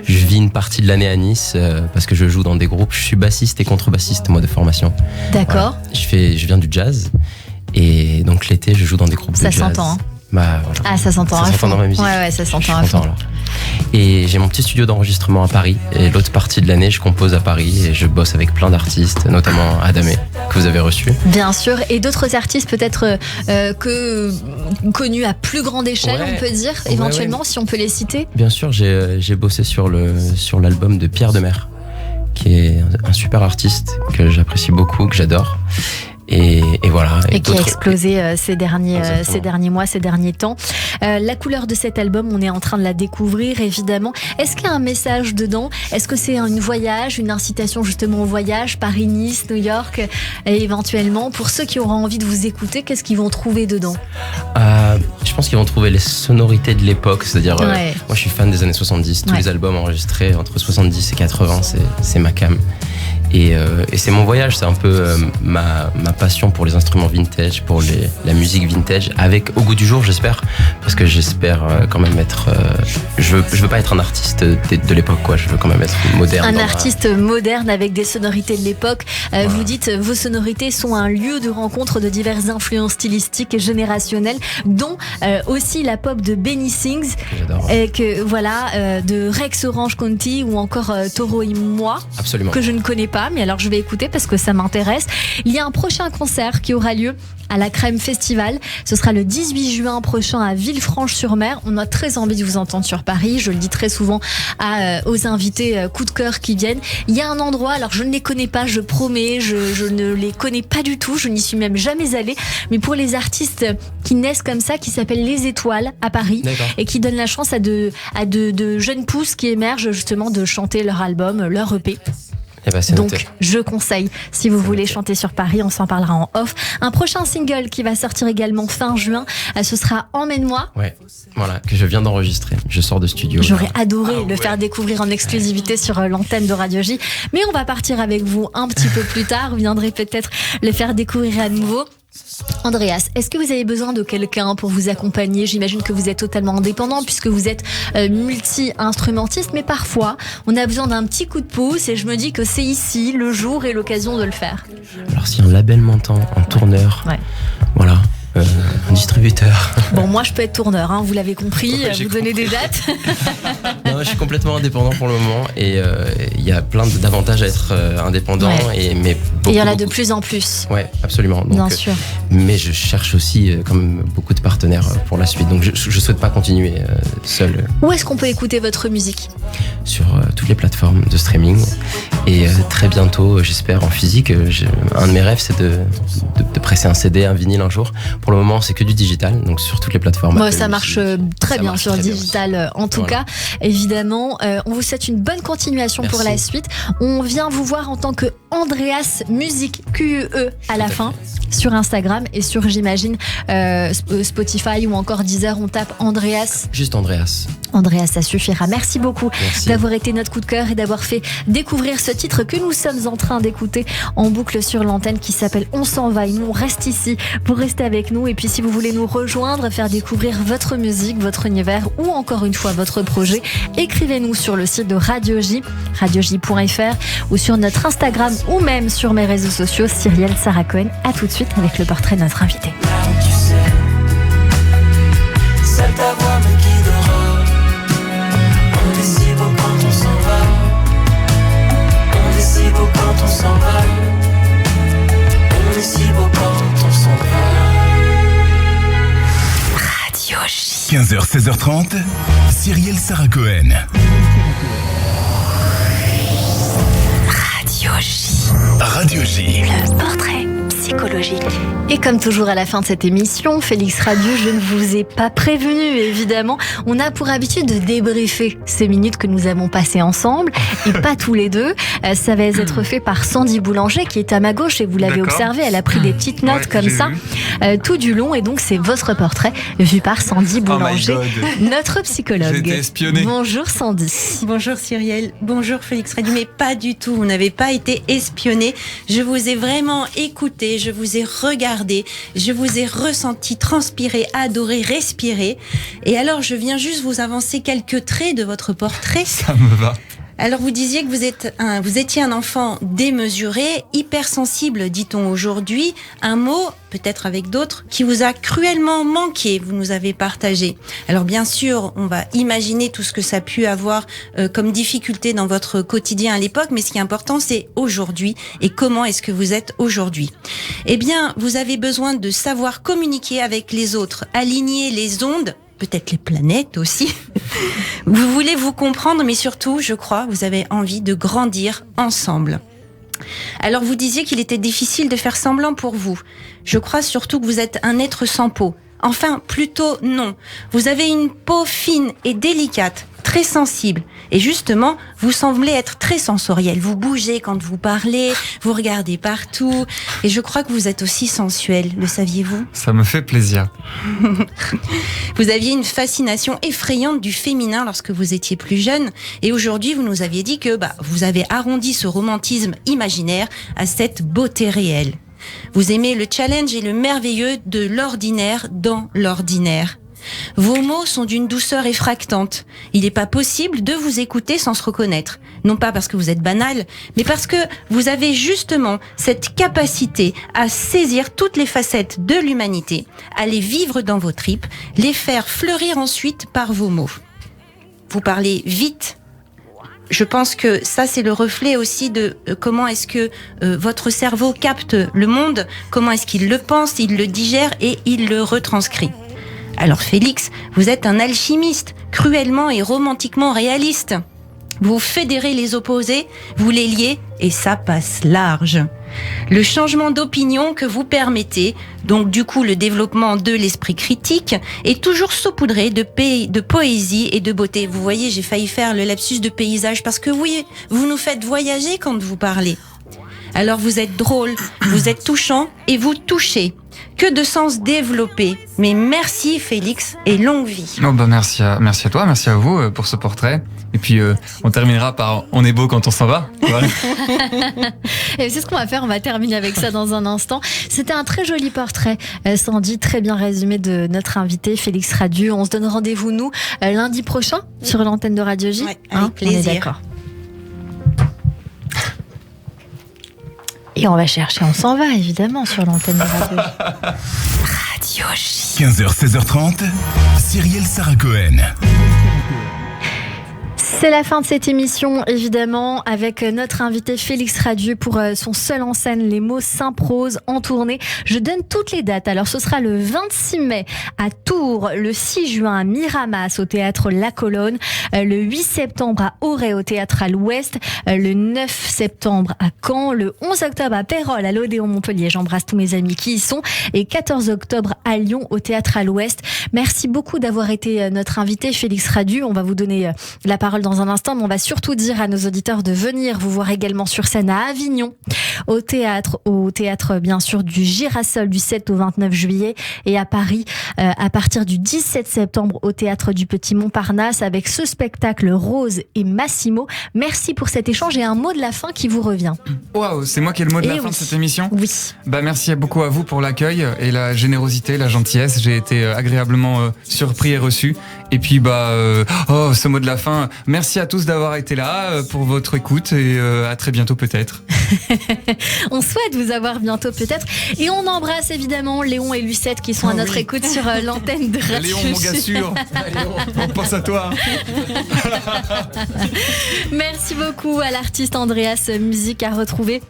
je vis une partie de l'année à Nice parce que je joue dans des groupes. Je suis bassiste et contrebassiste, moi, de formation. D'accord. Voilà. Je viens du jazz et donc l'été, je joue dans des groupes Ça de jazz. s'entend, hein. Bah, voilà. Ah, ça s'entend à fond. Dans ma musique. Ouais, ça s'entend Je suis à fond. content, alors. Et j'ai mon petit studio d'enregistrement à Paris. Et l'autre partie de l'année, je compose à Paris et je bosse avec plein d'artistes, notamment Adamé, que vous avez reçu. Bien sûr. Et d'autres artistes peut-être connus à plus grande échelle, on peut dire, éventuellement, si on peut les citer. Bien sûr, j'ai bossé sur l'album de Pierre Demer, qui est un super artiste que j'apprécie beaucoup, que j'adore. Et voilà. Et qui a explosé ces derniers mois, ces derniers temps. La couleur de cet album, on est en train de la découvrir, évidemment. Est-ce qu'il y a un message dedans ? Est-ce que c'est un voyage, une incitation justement au voyage, Paris-Nice, New York, et éventuellement, pour ceux qui auront envie de vous écouter, qu'est-ce qu'ils vont trouver dedans ? Je pense qu'ils vont trouver les sonorités de l'époque, c'est-à-dire, moi je suis fan des années 70, tous les albums enregistrés entre 70 et 80, c'est ma came. Et c'est mon voyage, c'est un peu ma passion pour les instruments vintage, pour la musique vintage, avec au goût du jour, j'espère, parce que j'espère quand même être. Je veux pas être un artiste de l'époque, quoi. Je veux quand même être moderne. Un artiste moderne avec des sonorités de l'époque. Voilà. Vous dites, vos sonorités sont un lieu de rencontre de diverses influences stylistiques et générationnelles, dont aussi la pop de Benny Sings, de Rex Orange County ou encore Toro y Moi, absolument, que je ne connais pas. Mais alors je vais écouter parce que ça m'intéresse. Il y a un prochain concert qui aura lieu à la Crème Festival. Ce sera le 18 juin prochain à Villefranche-sur-Mer. On a très envie de vous entendre sur Paris. Je le dis très souvent aux invités coup de cœur qui viennent. Il y a un endroit, alors je ne les connais pas, je promets, je ne les connais pas du tout. Je n'y suis même jamais allée. Mais pour les artistes qui naissent comme ça, qui s'appellent Les Étoiles à Paris, et qui donnent la chance à de jeunes pousses qui émergent justement de chanter leur album, leur EP. Donc je conseille, si vous voulez chanter sur Paris, on s'en parlera en off. Un prochain single qui va sortir également fin juin, ce sera Emmène-moi. Ouais, voilà, que je viens d'enregistrer. Je sors de studio. J'aurais adoré le faire découvrir en exclusivité sur l'antenne de Radio J. Mais on va partir avec vous un petit peu plus tard. Vous viendrez peut-être le faire découvrir à nouveau. Andreas, est-ce que vous avez besoin de quelqu'un pour vous accompagner ? J'imagine que vous êtes totalement indépendant puisque vous êtes multi-instrumentiste, mais parfois on a besoin d'un petit coup de pouce et je me dis que c'est ici le jour et l'occasion de le faire. Alors si un label m'entend, un tourneur, voilà, un distributeur. Bon, moi je peux être tourneur, hein, vous l'avez compris, vous donnez des dates. Non, je suis complètement indépendant pour le moment et il y a plein d'avantages à être indépendant. Mais il y en a de plus en plus. Ouais, absolument. Donc, bien sûr. Mais je cherche aussi quand même beaucoup de partenaires pour la suite. Donc je souhaite pas continuer seul. Où est-ce qu'on peut écouter votre musique ? Sur toutes les plateformes de streaming et très bientôt, j'espère, en physique. Un de mes rêves, c'est de presser un CD, un vinyle un jour. Pour le moment, c'est que du digital, donc sur toutes les plateformes. Moi, ça marche très bien sur le digital, en tout cas. Évidemment, on vous souhaite une bonne continuation pour la suite. On vient vous voir en tant que Andreas Musique, QUE à la fin, sur Instagram et sur, j'imagine, Spotify ou encore Deezer. On tape Andreas. Juste Andreas. Andreas, ça suffira. Merci beaucoup d'avoir été notre coup de cœur et d'avoir fait découvrir ce titre que nous sommes en train d'écouter en boucle sur l'antenne qui s'appelle On s'en va et nous on reste ici pour rester avec nous. Et puis si vous voulez nous rejoindre, faire découvrir votre musique, votre univers ou encore une fois votre projet, écrivez-nous sur le site de Radio J, radioj.fr ou sur notre Instagram ou même sur mes réseaux sociaux, Cyrielle Sarah Cohen. À tout de suite avec le portrait de notre invité. Tu sais, seule ta voix me guidera. On est si beau quand on s'en va. On est si beau quand on s'en va. On est si beau quand on s'en va. Radio J. 15h, 16h30, Cyrielle Sarah Cohen. Radio J. Radio J. Le portrait psychologique. Et comme toujours à la fin de cette émission, Félix Radieux, je ne vous ai pas prévenu, évidemment. On a pour habitude de débriefer ces minutes que nous avons passées ensemble, et pas tous les deux. Ça va être fait par Sandy Boulanger, qui est à ma gauche, et vous l'avez observé, elle a pris des petites notes comme ça, tout du long, et donc c'est votre portrait, vu par Sandy Boulanger, notre psychologue. J'ai été espionné. Bonjour Sandy. Bonjour Cyrielle, bonjour Félix Radieux, mais pas du tout, vous n'avez pas été espionné. Je vous ai vraiment écouté, je vous ai regardé, je vous ai ressenti, transpirer, adorer, respirer. Et alors, je viens juste vous avancer quelques traits de votre portrait. Ça me va. Alors vous disiez que vous étiez un enfant démesuré, hypersensible, dit-on aujourd'hui. Un mot, peut-être avec d'autres, qui vous a cruellement manqué, vous nous avez partagé. Alors bien sûr, on va imaginer tout ce que ça a pu avoir comme difficulté dans votre quotidien à l'époque, mais ce qui est important, c'est aujourd'hui et comment est-ce que vous êtes aujourd'hui. Eh bien, vous avez besoin de savoir communiquer avec les autres, aligner les ondes, peut-être les planètes aussi. Vous voulez vous comprendre, mais surtout, je crois, vous avez envie de grandir ensemble. Alors vous disiez qu'il était difficile de faire semblant pour vous. Je crois surtout que vous êtes un être sans peau. Enfin, plutôt non. Vous avez une peau fine et délicate, très sensible. Et justement, vous semblez être très sensoriel. Vous bougez quand vous parlez, vous regardez partout. Et je crois que vous êtes aussi sensuel, le saviez-vous ? Ça me fait plaisir. Vous aviez une fascination effrayante du féminin lorsque vous étiez plus jeune. Et aujourd'hui, vous nous aviez dit que vous avez arrondi ce romantisme imaginaire à cette beauté réelle. Vous aimez le challenge et le merveilleux de l'ordinaire dans l'ordinaire. Vos mots sont d'une douceur effractante. Il n'est pas possible de vous écouter sans se reconnaître. Non pas parce que vous êtes banal, mais parce que vous avez justement cette capacité à saisir toutes les facettes de l'humanité, à les vivre dans vos tripes, les faire fleurir ensuite par vos mots. Vous parlez vite. Je pense que ça, c'est le reflet aussi de comment est-ce que votre cerveau capte le monde, comment est-ce qu'il le pense, il le digère et il le retranscrit. Alors Félix, vous êtes un alchimiste, cruellement et romantiquement réaliste. Vous fédérez les opposés, vous les liez et ça passe large. Le changement d'opinion que vous permettez, donc du coup le développement de l'esprit critique, est toujours saupoudré de poésie et de beauté. Vous voyez, j'ai failli faire le lapsus de paysage parce que oui, vous nous faites voyager quand vous parlez. Alors vous êtes drôle, vous êtes touchant et vous touchez. Que de sens développé. Mais merci Félix et longue vie. Oh merci à toi, merci à vous pour ce portrait. Et puis on terminera par on est beau quand on s'en va. Voilà. Et c'est ce qu'on va faire, on va terminer avec ça dans un instant. C'était un très joli portrait, Sandy, très bien résumé de notre invité Félix Radiu. On se donne rendez-vous nous lundi prochain sur l'antenne de Radio J. Ouais, avec plaisir. On est d'accord. Et on va chercher, on s'en va évidemment sur l'antenne de Radio J. Radio J. 15h, 16h30, Cyrielle Sarah Cohen. C'est la fin de cette émission, évidemment, avec notre invité Félix Radiu pour son seul en scène, Les mots s'improsent en tournée. Je donne toutes les dates. Alors, ce sera le 26 mai à Tours, le 6 juin à Miramas au théâtre La Colonne, le 8 septembre à Auray au théâtre à l'Ouest, le 9 septembre à Caen, le 11 octobre à Pérols à l'Odéon Montpellier. J'embrasse tous mes amis qui y sont. Et 14 octobre à Lyon au théâtre à l'Ouest. Merci beaucoup d'avoir été notre invité Félix Radiu. On va vous donner la parole dans un instant, mais on va surtout dire à nos auditeurs de venir vous voir également sur scène à Avignon, au théâtre bien sûr du Girasol du 7 au 29 juillet et à Paris à partir du 17 septembre au théâtre du Petit Montparnasse avec ce spectacle Rose et Massimo. Merci pour cet échange et un mot de la fin qui vous revient. Waouh, c'est moi qui ai le mot de la fin de cette émission ? Oui. Merci beaucoup à vous pour l'accueil et la générosité, la gentillesse. J'ai été agréablement surpris et reçu. Et puis ce mot de la fin, merci à tous d'avoir été là pour votre écoute et à très bientôt peut-être. On souhaite vous avoir bientôt peut-être et on embrasse évidemment Léon et Lucette qui sont à notre écoute sur l'antenne de Radio Léon, mon gars sûr. On pense à toi. Merci beaucoup à l'artiste Andreas, musique à retrouver.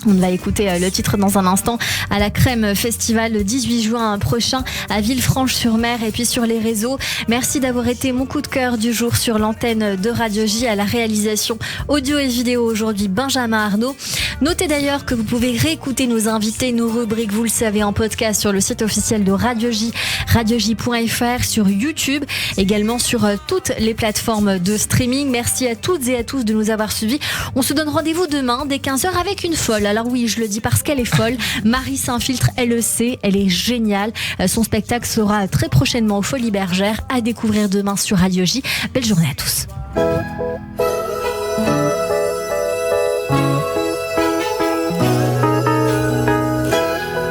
On va écouter le titre dans un instant à la Crème Festival le 18 juin prochain à Villefranche-sur-Mer et puis sur les réseaux. Merci d'avoir été mon coup de cœur du jour sur l'antenne de Radio J à la réalisation audio et vidéo aujourd'hui Benjamin Arnaud. Notez d'ailleurs que vous pouvez réécouter nos invités, nos rubriques, vous le savez, en podcast sur le site officiel de Radio J, radioj.fr, sur YouTube, également sur toutes les plateformes de streaming. Merci à toutes et à tous de nous avoir suivis. On se donne rendez-vous demain dès 15h avec une folle. Alors oui, je le dis parce qu'elle est folle. Marie Saint-Filtre, elle le sait, elle est géniale. Son spectacle sera très prochainement aux Folies Bergères à découvrir demain sur Radio J. Belle journée à tous.